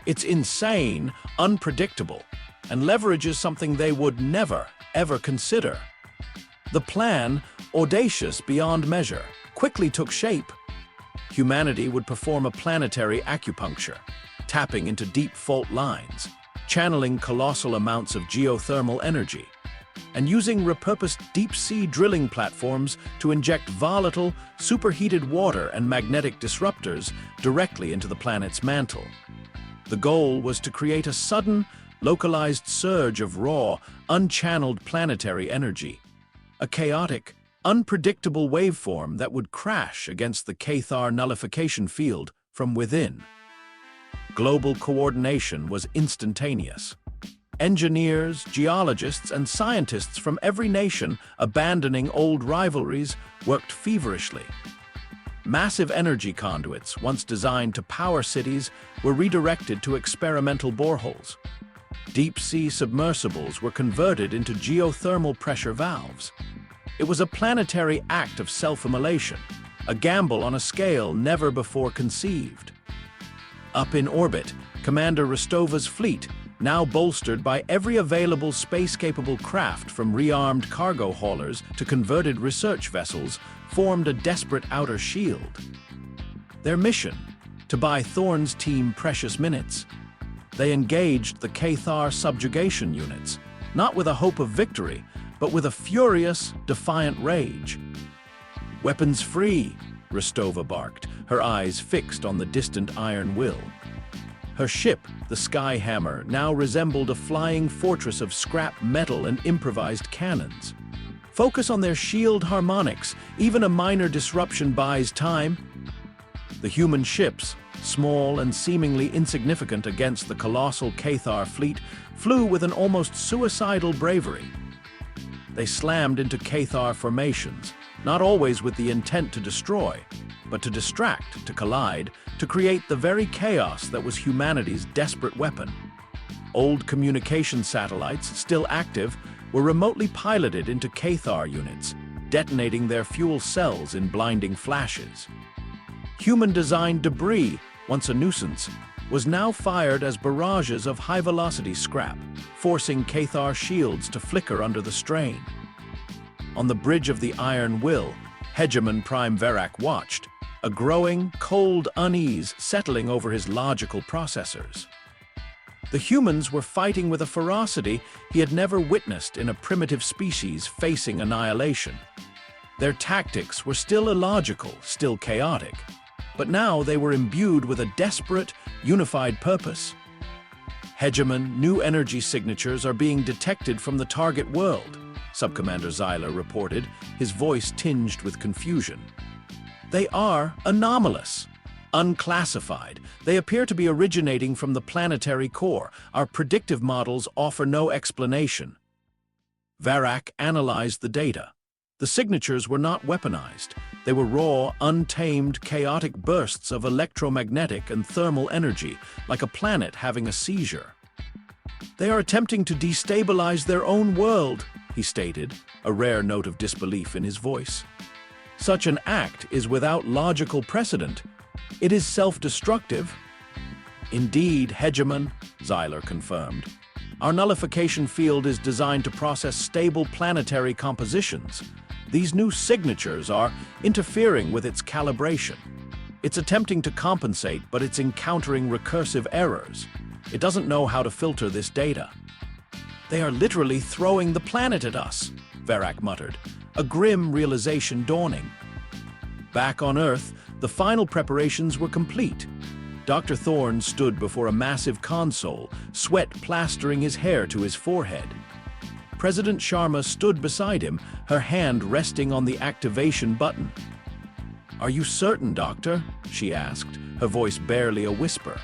It's insane, unpredictable, and leverages something they would never, ever consider. The plan, audacious beyond measure, quickly took shape. Humanity would perform a planetary acupuncture, tapping into deep fault lines, channeling colossal amounts of geothermal energy, and using repurposed deep-sea drilling platforms to inject volatile, superheated water and magnetic disruptors directly into the planet's mantle. The goal was to create a sudden, localized surge of raw, unchanneled planetary energy, a chaotic, unpredictable waveform that would crash against the Cathar nullification field from within. Global coordination was instantaneous. Engineers, geologists, and scientists from every nation, abandoning old rivalries, worked feverishly. Massive energy conduits, once designed to power cities, were redirected to experimental boreholes. Deep-sea submersibles were converted into geothermal pressure valves. It was a planetary act of self-immolation, a gamble on a scale never before conceived. Up in orbit, Commander Rostova's fleet, now bolstered by every available space-capable craft from rearmed cargo haulers to converted research vessels, formed a desperate outer shield. Their mission, to buy Thorne's team precious minutes. They engaged the Cathar subjugation units, not with a hope of victory, but with a furious, defiant rage. "Weapons free," Rostova barked, her eyes fixed on the distant iron will. Her ship, the Skyhammer, now resembled a flying fortress of scrap metal and improvised cannons. Focus on their shield harmonics. Even a minor disruption buys time. The human ships, small and seemingly insignificant against the colossal Cathar fleet, flew with an almost suicidal bravery. They slammed into Cathar formations, not always with the intent to destroy, but to distract, to collide, to create the very chaos that was humanity's desperate weapon. Old communication satellites, still active, were remotely piloted into Cathar units, detonating their fuel cells in blinding flashes. Human-designed debris, once a nuisance, was now fired as barrages of high-velocity scrap, forcing Cathar shields to flicker under the strain. On the bridge of the Iron Will, Hegemon Prime Verak watched, a growing, cold unease settling over his logical processors. The humans were fighting with a ferocity he had never witnessed in a primitive species facing annihilation. Their tactics were still illogical, still chaotic, but now they were imbued with a desperate, unified purpose. Hegemon, new energy signatures are being detected from the target world, Subcommander Zyler reported, his voice tinged with confusion. They are anomalous. Unclassified, they appear to be originating from the planetary core. Our predictive models offer no explanation. Varak analyzed the data. The signatures were not weaponized. They were raw, untamed, chaotic bursts of electromagnetic and thermal energy, like a planet having a seizure. "They are attempting to destabilize their own world," he stated, a rare note of disbelief in his voice. "Such an act is without logical precedent. It is self-destructive." "Indeed, Hegemon," Zyler confirmed. "Our nullification field is designed to process stable planetary compositions. These new signatures are interfering with its calibration. It's attempting to compensate, but it's encountering recursive errors. It doesn't know how to filter this data." "They are literally throwing the planet at us," Varak muttered, a grim realization dawning. Back on Earth, the final preparations were complete. Dr. Thorne stood before a massive console, sweat plastering his hair to his forehead. President Sharma stood beside him, her hand resting on the activation button. "Are you certain, Doctor?" she asked, her voice barely a whisper.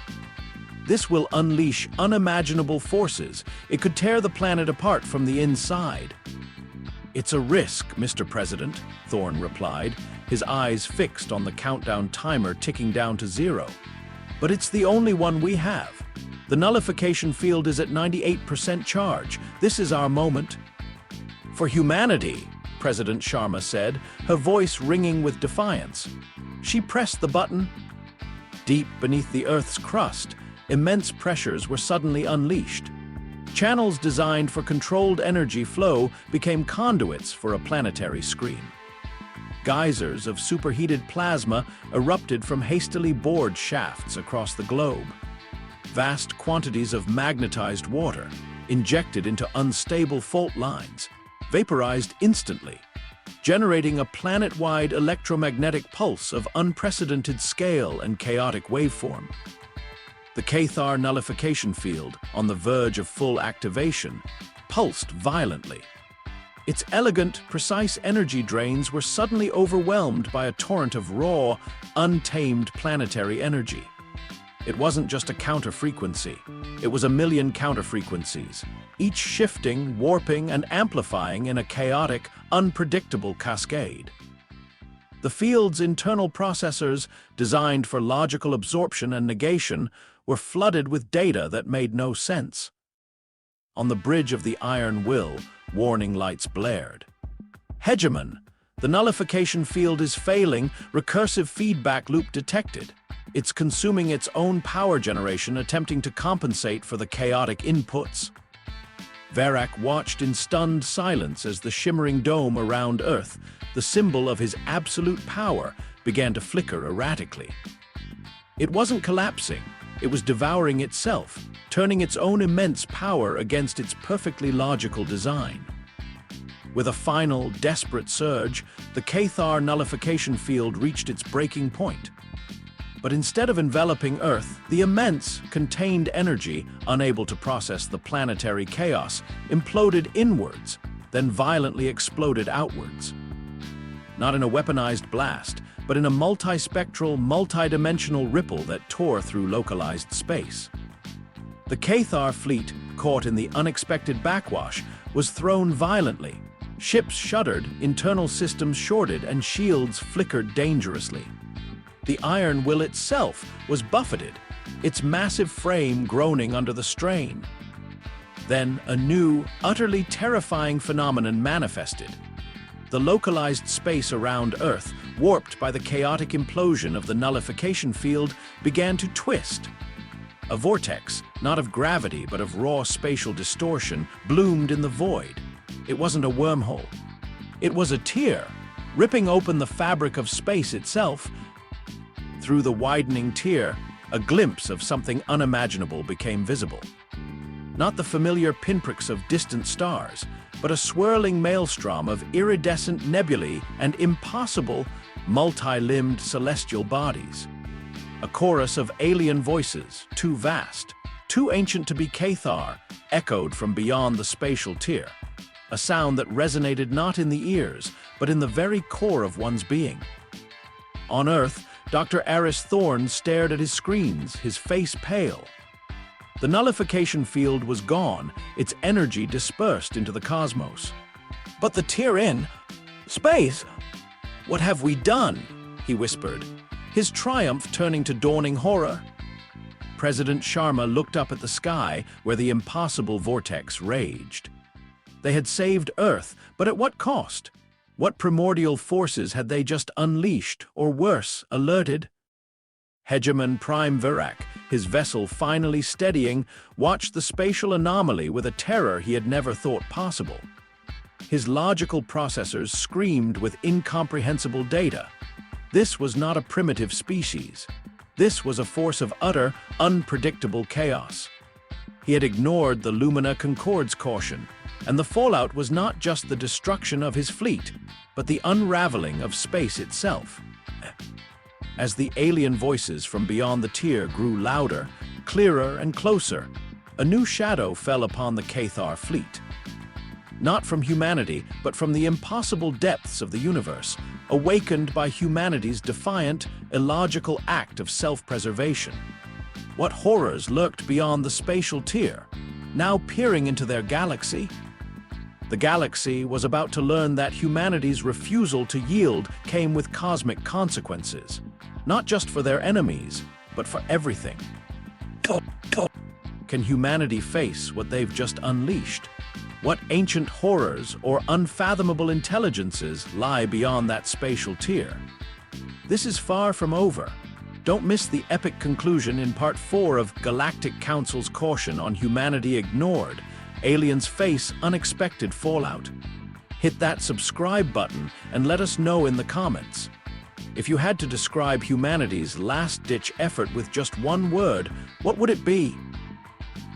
"This will unleash unimaginable forces. It could tear the planet apart from the inside." "It's a risk, Mr. President," Thorne replied, his eyes fixed on the countdown timer ticking down to 0. "But it's the only one we have. The nullification field is at 98% charge. This is our moment." "For humanity," President Sharma said, her voice ringing with defiance. She pressed the button. Deep beneath the Earth's crust, immense pressures were suddenly unleashed. Channels designed for controlled energy flow became conduits for a planetary scream. Geysers of superheated plasma erupted from hastily bored shafts across the globe. Vast quantities of magnetized water, injected into unstable fault lines, vaporized instantly, generating a planet-wide electromagnetic pulse of unprecedented scale and chaotic waveform. The Cathar nullification field, on the verge of full activation, pulsed violently. Its elegant, precise energy drains were suddenly overwhelmed by a torrent of raw, untamed planetary energy. It wasn't just a counter-frequency. It was a million counter-frequencies, each shifting, warping, and amplifying in a chaotic, unpredictable cascade. The field's internal processors, designed for logical absorption and negation, were flooded with data that made no sense. On the bridge of the Iron Will, warning lights blared. "Hegemon, the nullification field is failing, recursive feedback loop detected. It's consuming its own power generation, attempting to compensate for the chaotic inputs." Varak watched in stunned silence as the shimmering dome around Earth, the symbol of his absolute power, began to flicker erratically. It wasn't collapsing. It was devouring itself, turning its own immense power against its perfectly logical design. With a final, desperate surge, the Cathar nullification field reached its breaking point. But instead of enveloping Earth, the immense, contained energy, unable to process the planetary chaos, imploded inwards, then violently exploded outwards. Not in a weaponized blast, but in a multispectral, multidimensional ripple that tore through localized space. The Cathar fleet, caught in the unexpected backwash, was thrown violently. Ships shuddered, internal systems shorted, and shields flickered dangerously. The Iron Will itself was buffeted, its massive frame groaning under the strain. Then a new, utterly terrifying phenomenon manifested. The localized space around Earth, warped by the chaotic implosion of the nullification field, began to twist. A vortex, not of gravity but of raw spatial distortion, bloomed in the void. It wasn't a wormhole. It was a tear, ripping open the fabric of space itself. Through the widening tear, a glimpse of something unimaginable became visible. Not the familiar pinpricks of distant stars, but a swirling maelstrom of iridescent nebulae and impossible, multi-limbed celestial bodies. A chorus of alien voices, too vast, too ancient to be Cathar, echoed from beyond the spatial tier. A sound that resonated not in the ears, but in the very core of one's being. On Earth, Dr. Aris Thorne stared at his screens, his face pale. The nullification field was gone, its energy dispersed into the cosmos. But the tier in space. "What have we done?" he whispered, his triumph turning to dawning horror. President Sharma looked up at the sky where the impossible vortex raged. They had saved Earth, but at what cost? What primordial forces had they just unleashed, or worse, alerted? Hegemon Prime Virak, his vessel finally steadying, watched the spatial anomaly with a terror he had never thought possible. His logical processors screamed with incomprehensible data. This was not a primitive species. This was a force of utter, unpredictable chaos. He had ignored the Lumina Concorde's caution, and the fallout was not just the destruction of his fleet, but the unraveling of space itself. As the alien voices from beyond the tier grew louder, clearer and closer, a new shadow fell upon the Cathar fleet. Not from humanity, but from the impossible depths of the universe, awakened by humanity's defiant, illogical act of self-preservation. What horrors lurked beyond the spatial tier, now peering into their galaxy? The galaxy was about to learn that humanity's refusal to yield came with cosmic consequences, not just for their enemies, but for everything. Can humanity face what they've just unleashed? What ancient horrors or unfathomable intelligences lie beyond that spatial tier? This is far from over. Don't miss the epic conclusion in Part 4 of Galactic Council's caution on humanity ignored. Aliens face unexpected fallout. Hit that subscribe button and let us know in the comments. If you had to describe humanity's last-ditch effort with just one word, what would it be?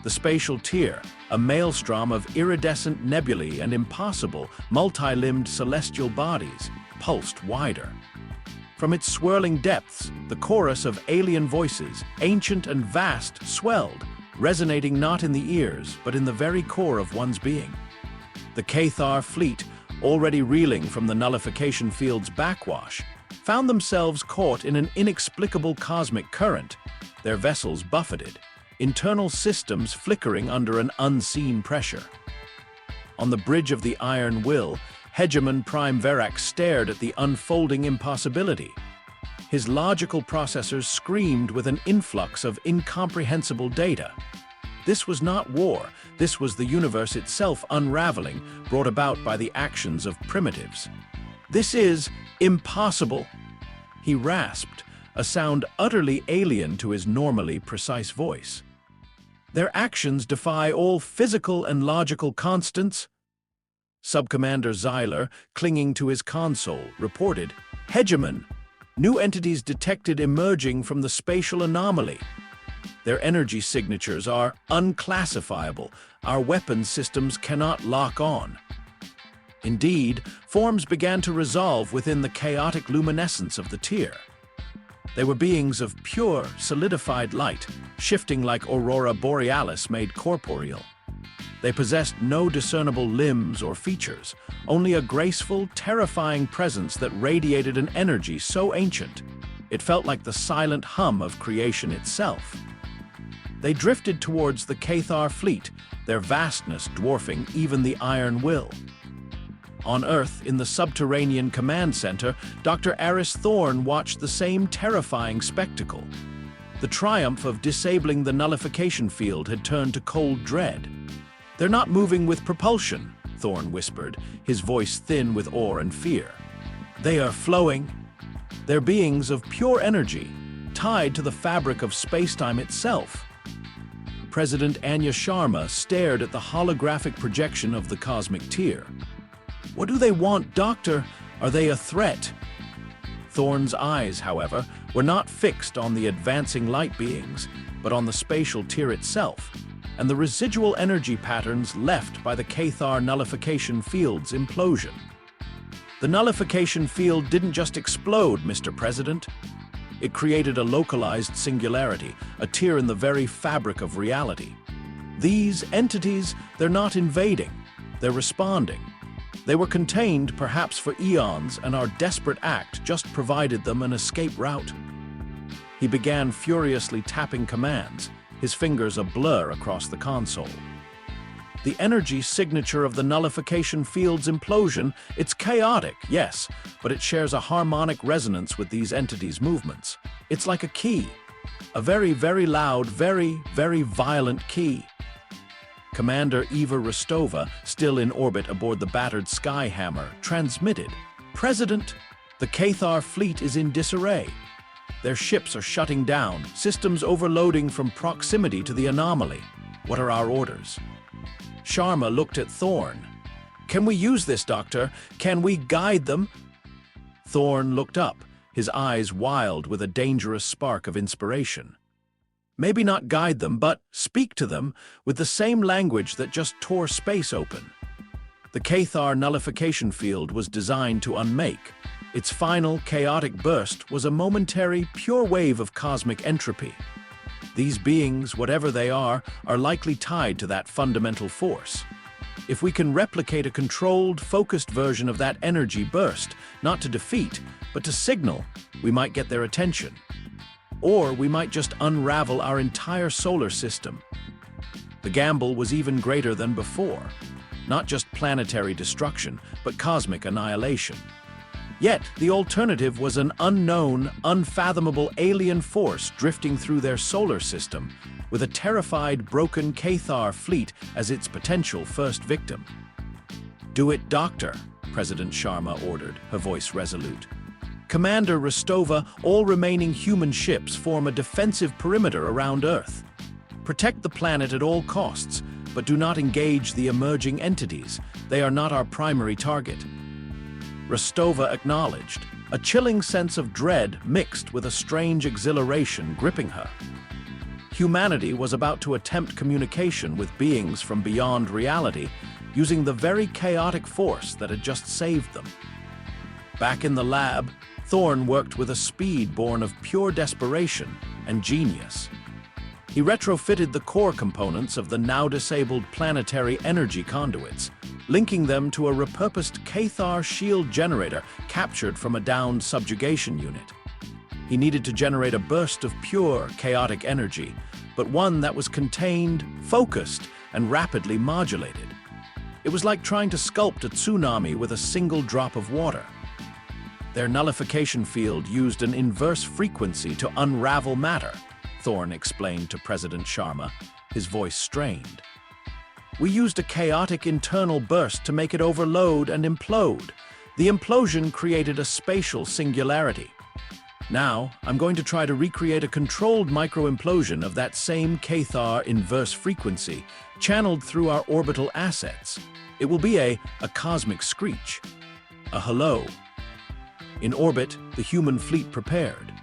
The spatial tier, a maelstrom of iridescent nebulae and impossible, multi-limbed celestial bodies, pulsed wider. From its swirling depths, the chorus of alien voices, ancient and vast, swelled, resonating not in the ears, but in the very core of one's being. The Cathar fleet, already reeling from the nullification field's backwash, found themselves caught in an inexplicable cosmic current, their vessels buffeted, internal systems flickering under an unseen pressure. On the bridge of the Iron Will, Hegemon Prime Virak stared at the unfolding impossibility. His logical processors screamed with an influx of incomprehensible data. This was not war, this was the universe itself unraveling, brought about by the actions of primitives. "This is impossible," he rasped, a sound utterly alien to his normally precise voice. "Their actions defy all physical and logical constants." Subcommander Zyler, clinging to his console, reported, "Hegemon, new entities detected emerging from the spatial anomaly. Their energy signatures are unclassifiable. Our weapons systems cannot lock on." Indeed, forms began to resolve within the chaotic luminescence of the tier. They were beings of pure, solidified light, shifting like aurora borealis made corporeal. They possessed no discernible limbs or features, only a graceful, terrifying presence that radiated an energy so ancient, it felt like the silent hum of creation itself. They drifted towards the Cathar fleet, their vastness dwarfing even the Iron Will. On Earth, in the subterranean command center, Dr. Aris Thorne watched the same terrifying spectacle. The triumph of disabling the nullification field had turned to cold dread. "They're not moving with propulsion," Thorne whispered, his voice thin with awe and fear. "They are flowing. They're beings of pure energy, tied to the fabric of spacetime itself." President Anya Sharma stared at the holographic projection of the cosmic tier. "What do they want, Doctor? Are they a threat?" Thorne's eyes, however, were not fixed on the advancing light beings, but on the spatial tier itself, and the residual energy patterns left by the Cathar nullification field's implosion. The nullification field didn't just explode, Mr. President. It created a localized singularity, a tier in the very fabric of reality. These entities, they're not invading, they're responding. They were contained perhaps for eons, and our desperate act just provided them an escape route. He began furiously tapping commands, his fingers a blur across the console. The energy signature of the nullification field's implosion, it's chaotic, yes, but it shares a harmonic resonance with these entities' movements. It's like a key. A very, very loud, very, very violent key. Commander Eva Rostova, still in orbit aboard the battered Skyhammer, transmitted, "President, the Cathar fleet is in disarray. Their ships are shutting down, systems overloading from proximity to the anomaly. What are our orders?" Sharma looked at Thorne. "Can we use this, Doctor? Can we guide them?" Thorne looked up, his eyes wild with a dangerous spark of inspiration. "Maybe not guide them, but speak to them with the same language that just tore space open." The Cathar nullification field was designed to unmake. Its final chaotic burst was a momentary, pure wave of cosmic entropy. These beings, whatever they are likely tied to that fundamental force. If we can replicate a controlled, focused version of that energy burst, not to defeat, but to signal, we might get their attention. Or we might just unravel our entire solar system. The gamble was even greater than before. Not just planetary destruction, but cosmic annihilation. Yet, the alternative was an unknown, unfathomable alien force drifting through their solar system, with a terrified, broken Cathar fleet as its potential first victim. "Do it, Doctor," President Sharma ordered, her voice resolute. "Commander Rostova, all remaining human ships form a defensive perimeter around Earth. Protect the planet at all costs, but do not engage the emerging entities. They are not our primary target." Rostova acknowledged, a chilling sense of dread mixed with a strange exhilaration gripping her. Humanity was about to attempt communication with beings from beyond reality, using the very chaotic force that had just saved them. Back in the lab, Thorne worked with a speed born of pure desperation and genius. He retrofitted the core components of the now-disabled planetary energy conduits, linking them to a repurposed Cathar shield generator captured from a downed subjugation unit. He needed to generate a burst of pure, chaotic energy, but one that was contained, focused, and rapidly modulated. It was like trying to sculpt a tsunami with a single drop of water. Their nullification field used an inverse frequency to unravel matter, Thorne explained to President Sharma, his voice strained. "We used a chaotic internal burst to make it overload and implode. The implosion created a spatial singularity. Now, I'm going to try to recreate a controlled micro-implosion of that same Cathar inverse frequency, channeled through our orbital assets. It will be a cosmic screech. A hello." In orbit, the human fleet prepared.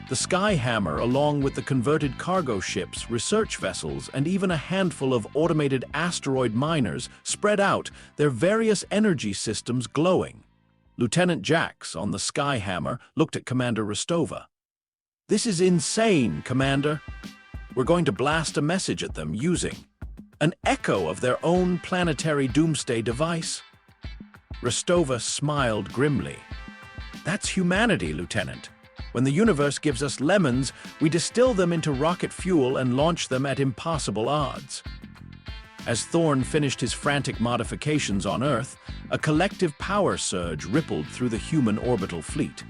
The Skyhammer, along with the converted cargo ships, research vessels, and even a handful of automated asteroid miners, spread out, their various energy systems glowing. Lieutenant Jax, on the Skyhammer, looked at Commander Rostova. "This is insane, Commander. We're going to blast a message at them using an echo of their own planetary doomsday device." Rostova smiled grimly. "That's humanity, Lieutenant. When the universe gives us lemons, we distill them into rocket fuel and launch them at impossible odds." As Thorne finished his frantic modifications on Earth, a collective power surge rippled through the human orbital fleet.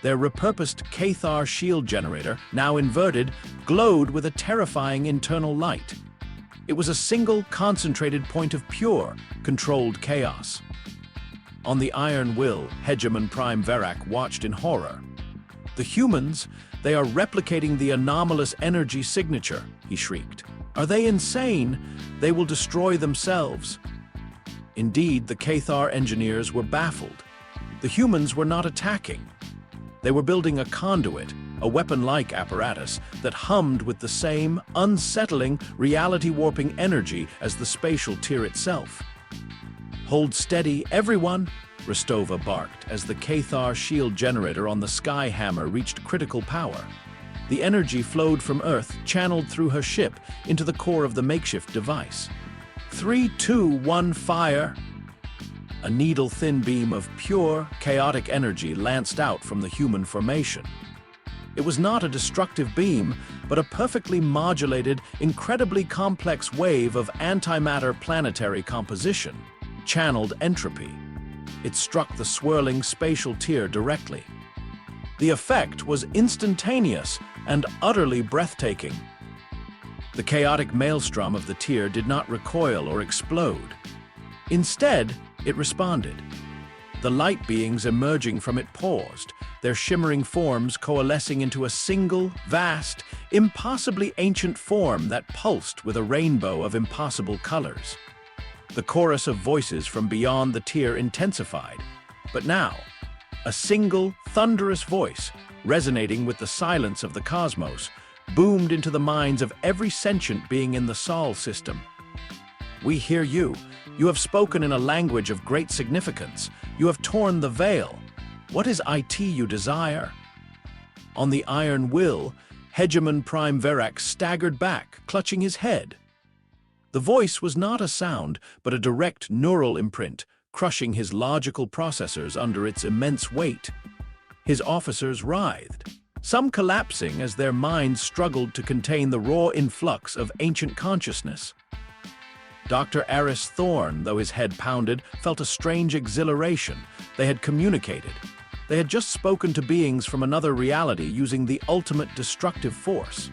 Their repurposed Cathar shield generator, now inverted, glowed with a terrifying internal light. It was a single, concentrated point of pure, controlled chaos. On the Iron Will, Hegemon Prime Verak watched in horror. "The humans, they are replicating the anomalous energy signature," he shrieked. "Are they insane? They will destroy themselves." Indeed, the Cathar engineers were baffled. The humans were not attacking. They were building a conduit, a weapon-like apparatus that hummed with the same unsettling, reality-warping energy as the spatial tier itself. "Hold steady, everyone," Rostova barked as the Cathar shield generator on the Skyhammer reached critical power. The energy flowed from Earth, channeled through her ship, into the core of the makeshift device. 3, 2, 1, fire! A needle-thin beam of pure, chaotic energy lanced out from the human formation. It was not a destructive beam, but a perfectly modulated, incredibly complex wave of antimatter planetary composition, channeled entropy. It struck the swirling spatial tier directly. The effect was instantaneous and utterly breathtaking. The chaotic maelstrom of the tier did not recoil or explode. Instead, it responded. The light beings emerging from it paused, their shimmering forms coalescing into a single, vast, impossibly ancient form that pulsed with a rainbow of impossible colors. The chorus of voices from beyond the tier intensified, but now, a single, thunderous voice, resonating with the silence of the cosmos, boomed into the minds of every sentient being in the Sol system. We hear you. You have spoken in a language of great significance. You have torn the veil. What is it you desire? On the iron will, Hegemon Prime Verax staggered back, clutching his head. The voice was not a sound, but a direct neural imprint, crushing his logical processors under its immense weight. His officers writhed, some collapsing as their minds struggled to contain the raw influx of ancient consciousness. Dr. Aris Thorne, though his head pounded, felt a strange exhilaration. They had communicated. They had just spoken to beings from another reality using the ultimate destructive force.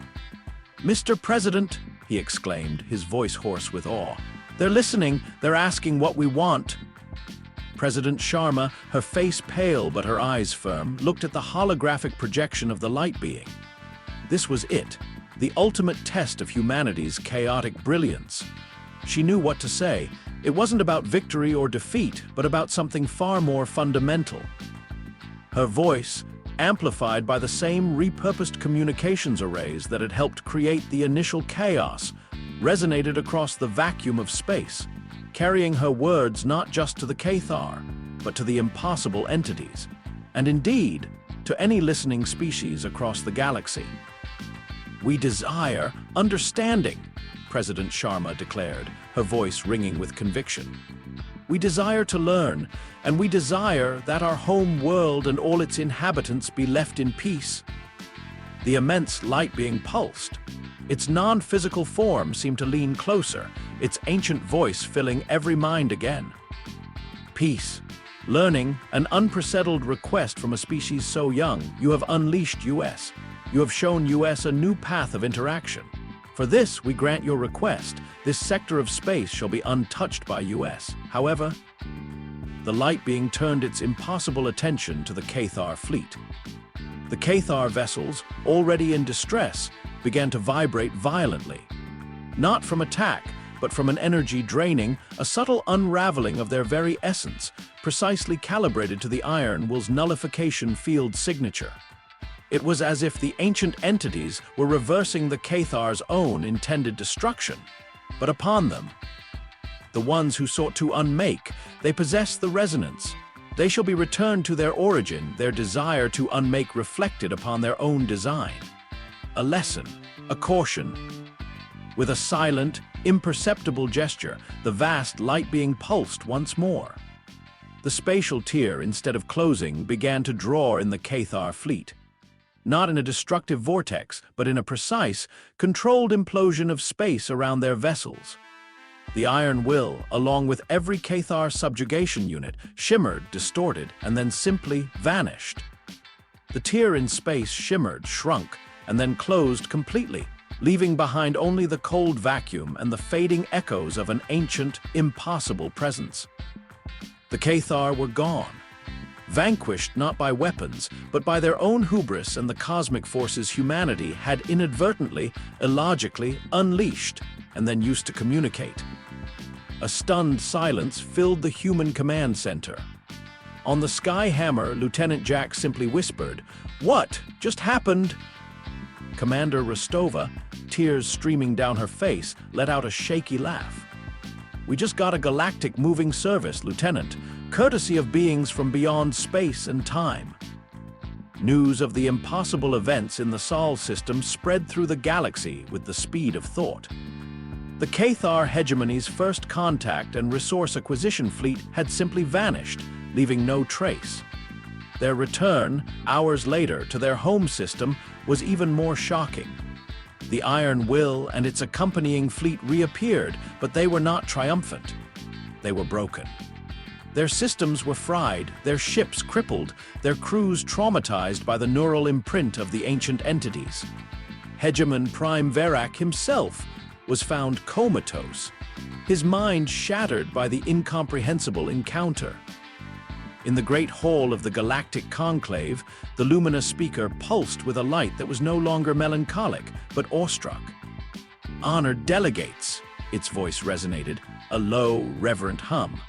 "Mr. President," he exclaimed, his voice hoarse with awe. "They're listening. They're asking what we want." President Sharma, her face pale but her eyes firm, looked at the holographic projection of the light being. This was it, the ultimate test of humanity's chaotic brilliance. She knew what to say. It wasn't about victory or defeat, but about something far more fundamental. Her voice, amplified by the same repurposed communications arrays that had helped create the initial chaos, resonated across the vacuum of space, carrying her words not just to the Cathar, but to the impossible entities, and indeed, to any listening species across the galaxy. "We desire understanding," President Sharma declared, her voice ringing with conviction. "We desire to learn, and we desire that our home world and all its inhabitants be left in peace." The immense light being pulsed. Its non-physical form seemed to lean closer, its ancient voice filling every mind again. "Peace, learning, an unprecedented request from a species so young. You have unleashed US. You have shown US a new path of interaction. For this, we grant your request. This sector of space shall be untouched by US. However," the light being turned its impossible attention to the Cathar fleet. The Cathar vessels, already in distress, began to vibrate violently. Not from attack, but from an energy draining, a subtle unraveling of their very essence, precisely calibrated to the iron will's nullification field signature. It was as if the ancient entities were reversing the Cathar's own intended destruction. But upon them, the ones who sought to unmake, they possess the resonance. They shall be returned to their origin, their desire to unmake reflected upon their own design. A lesson, a caution. With a silent, imperceptible gesture, the vast light being pulsed once more. The spatial tier, instead of closing, began to draw in the Cathar fleet. Not in a destructive vortex, but in a precise, controlled implosion of space around their vessels. The iron will, along with every Cathar subjugation unit, shimmered, distorted, and then simply vanished. The tier in space shimmered, shrunk, and then closed completely, leaving behind only the cold vacuum and the fading echoes of an ancient, impossible presence. The Cathar were gone. Vanquished not by weapons, but by their own hubris and the cosmic forces humanity had inadvertently, illogically unleashed and then used to communicate. A stunned silence filled the human command center. On the Sky Hammer, Lieutenant Jack simply whispered, "What just happened?" Commander Rostova, tears streaming down her face, let out a shaky laugh. "We just got a galactic moving service, Lieutenant, courtesy of beings from beyond space and time." News of the impossible events in the Sol system spread through the galaxy with the speed of thought. The Cathar hegemony's first contact and resource acquisition fleet had simply vanished, leaving no trace. Their return, hours later, to their home system was even more shocking. The Iron Will and its accompanying fleet reappeared, but they were not triumphant. They were broken. Their systems were fried, their ships crippled, their crews traumatized by the neural imprint of the ancient entities. Hegemon Prime Verak himself was found comatose, his mind shattered by the incomprehensible encounter. In the great hall of the galactic conclave, the Lumina speaker pulsed with a light that was no longer melancholic, but awestruck. "Honored delegates," its voice resonated, a low, reverent hum.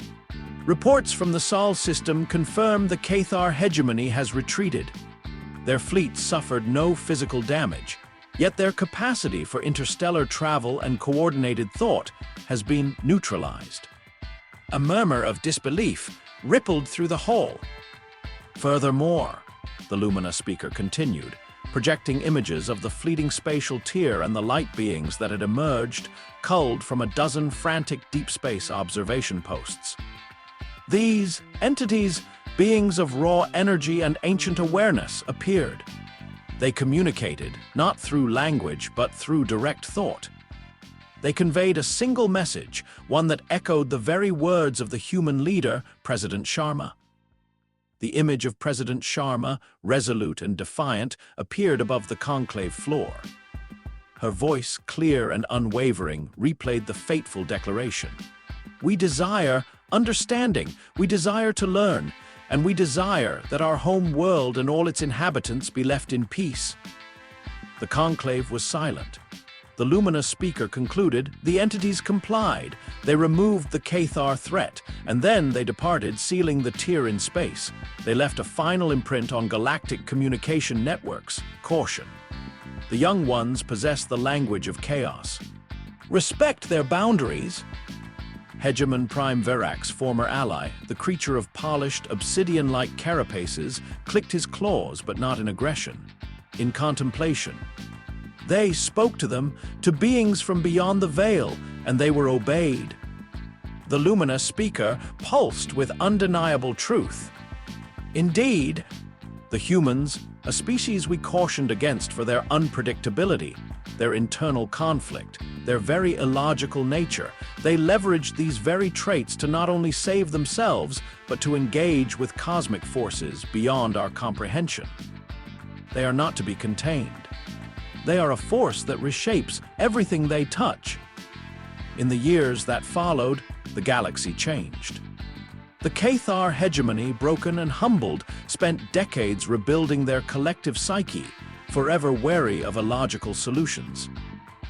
"Reports from the Sol system confirm the Cathar hegemony has retreated. Their fleet suffered no physical damage, yet their capacity for interstellar travel and coordinated thought has been neutralized." A murmur of disbelief rippled through the hall. "Furthermore," the Lumina speaker continued, projecting images of the fleeting spatial tier and the light beings that had emerged, culled from a dozen frantic deep space observation posts. "These entities, beings of raw energy and ancient awareness, appeared. They communicated, not through language, but through direct thought. They conveyed a single message, one that echoed the very words of the human leader, President Sharma. The image of President Sharma, resolute and defiant, appeared above the conclave floor. Her voice, clear and unwavering, replayed the fateful declaration. "We desire understanding, we desire to learn, and we desire that our home world and all its inhabitants be left in peace." The conclave was silent. The Lumina speaker concluded the entities complied. They removed the Cathar threat, and then they departed, sealing the tier in space. They left a final imprint on galactic communication networks: caution. The young ones possess the language of chaos. "Respect their boundaries." Hegemon Prime Verak's former ally, the creature of polished, obsidian-like carapaces, clicked his claws, but not in aggression, in contemplation. They spoke to them, to beings from beyond the veil, and they were obeyed. The Lumina speaker pulsed with undeniable truth. "Indeed, the humans, a species we cautioned against for their unpredictability, their internal conflict, their very illogical nature, they leveraged these very traits to not only save themselves, but to engage with cosmic forces beyond our comprehension. They are not to be contained. They are a force that reshapes everything they touch." In the years that followed, the galaxy changed. The Cathar hegemony, broken and humbled, spent decades rebuilding their collective psyche, forever wary of illogical solutions.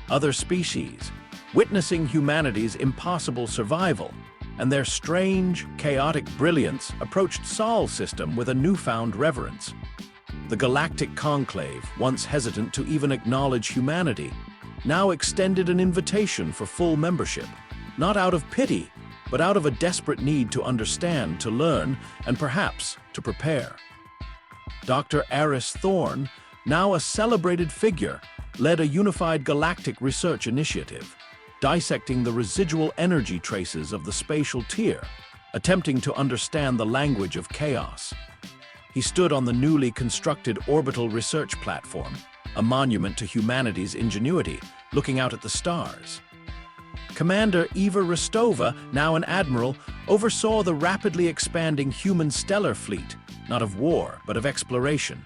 Other species, witnessing humanity's impossible survival and their strange, chaotic brilliance, approached Sol system with a newfound reverence. The galactic conclave, once hesitant to even acknowledge humanity, now extended an invitation for full membership, not out of pity, but out of a desperate need to understand, to learn, and perhaps to prepare. Dr. Aris Thorne, now a celebrated figure, led a unified galactic research initiative, dissecting the residual energy traces of the spatial tier, attempting to understand the language of chaos. He stood on the newly constructed orbital research platform, a monument to humanity's ingenuity, looking out at the stars. Commander Eva Rostova, now an admiral, oversaw the rapidly expanding human stellar fleet, not of war, but of exploration.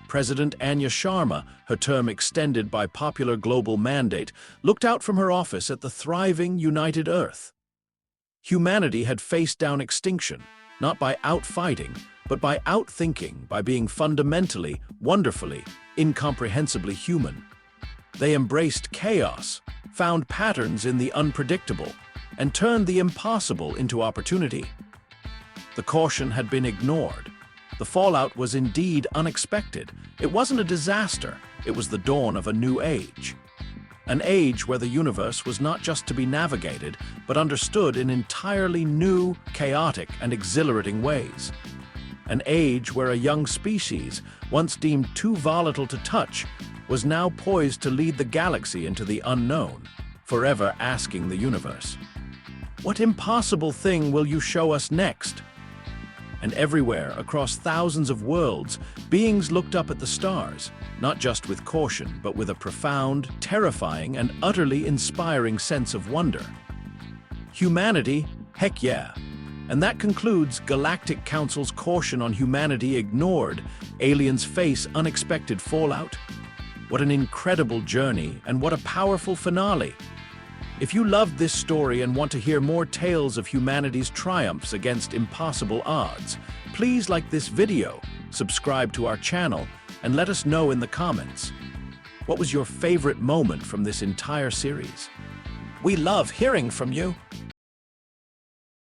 President Anya Sharma, her term extended by popular global mandate, looked out from her office at the thriving, united Earth. Humanity had faced down extinction, not by outfighting, but by outthinking, by being fundamentally, wonderfully, incomprehensibly human. They embraced chaos, found patterns in the unpredictable, and turned the impossible into opportunity. The caution had been ignored. The fallout was indeed unexpected. It wasn't a disaster, it was the dawn of a new age. An age where the universe was not just to be navigated, but understood in entirely new, chaotic, and exhilarating ways. An age where a young species, once deemed too volatile to touch, was now poised to lead the galaxy into the unknown, forever asking the universe, "What impossible thing will you show us next?" And everywhere, across thousands of worlds, beings looked up at the stars, not just with caution, but with a profound, terrifying, and utterly inspiring sense of wonder. Humanity? Heck yeah. And that concludes Galactic Council's caution on humanity ignored. Aliens face unexpected fallout. What an incredible journey, and what a powerful finale. If you loved this story and want to hear more tales of humanity's triumphs against impossible odds, please like this video, subscribe to our channel, and let us know in the comments. What was your favorite moment from this entire series? We love hearing from you.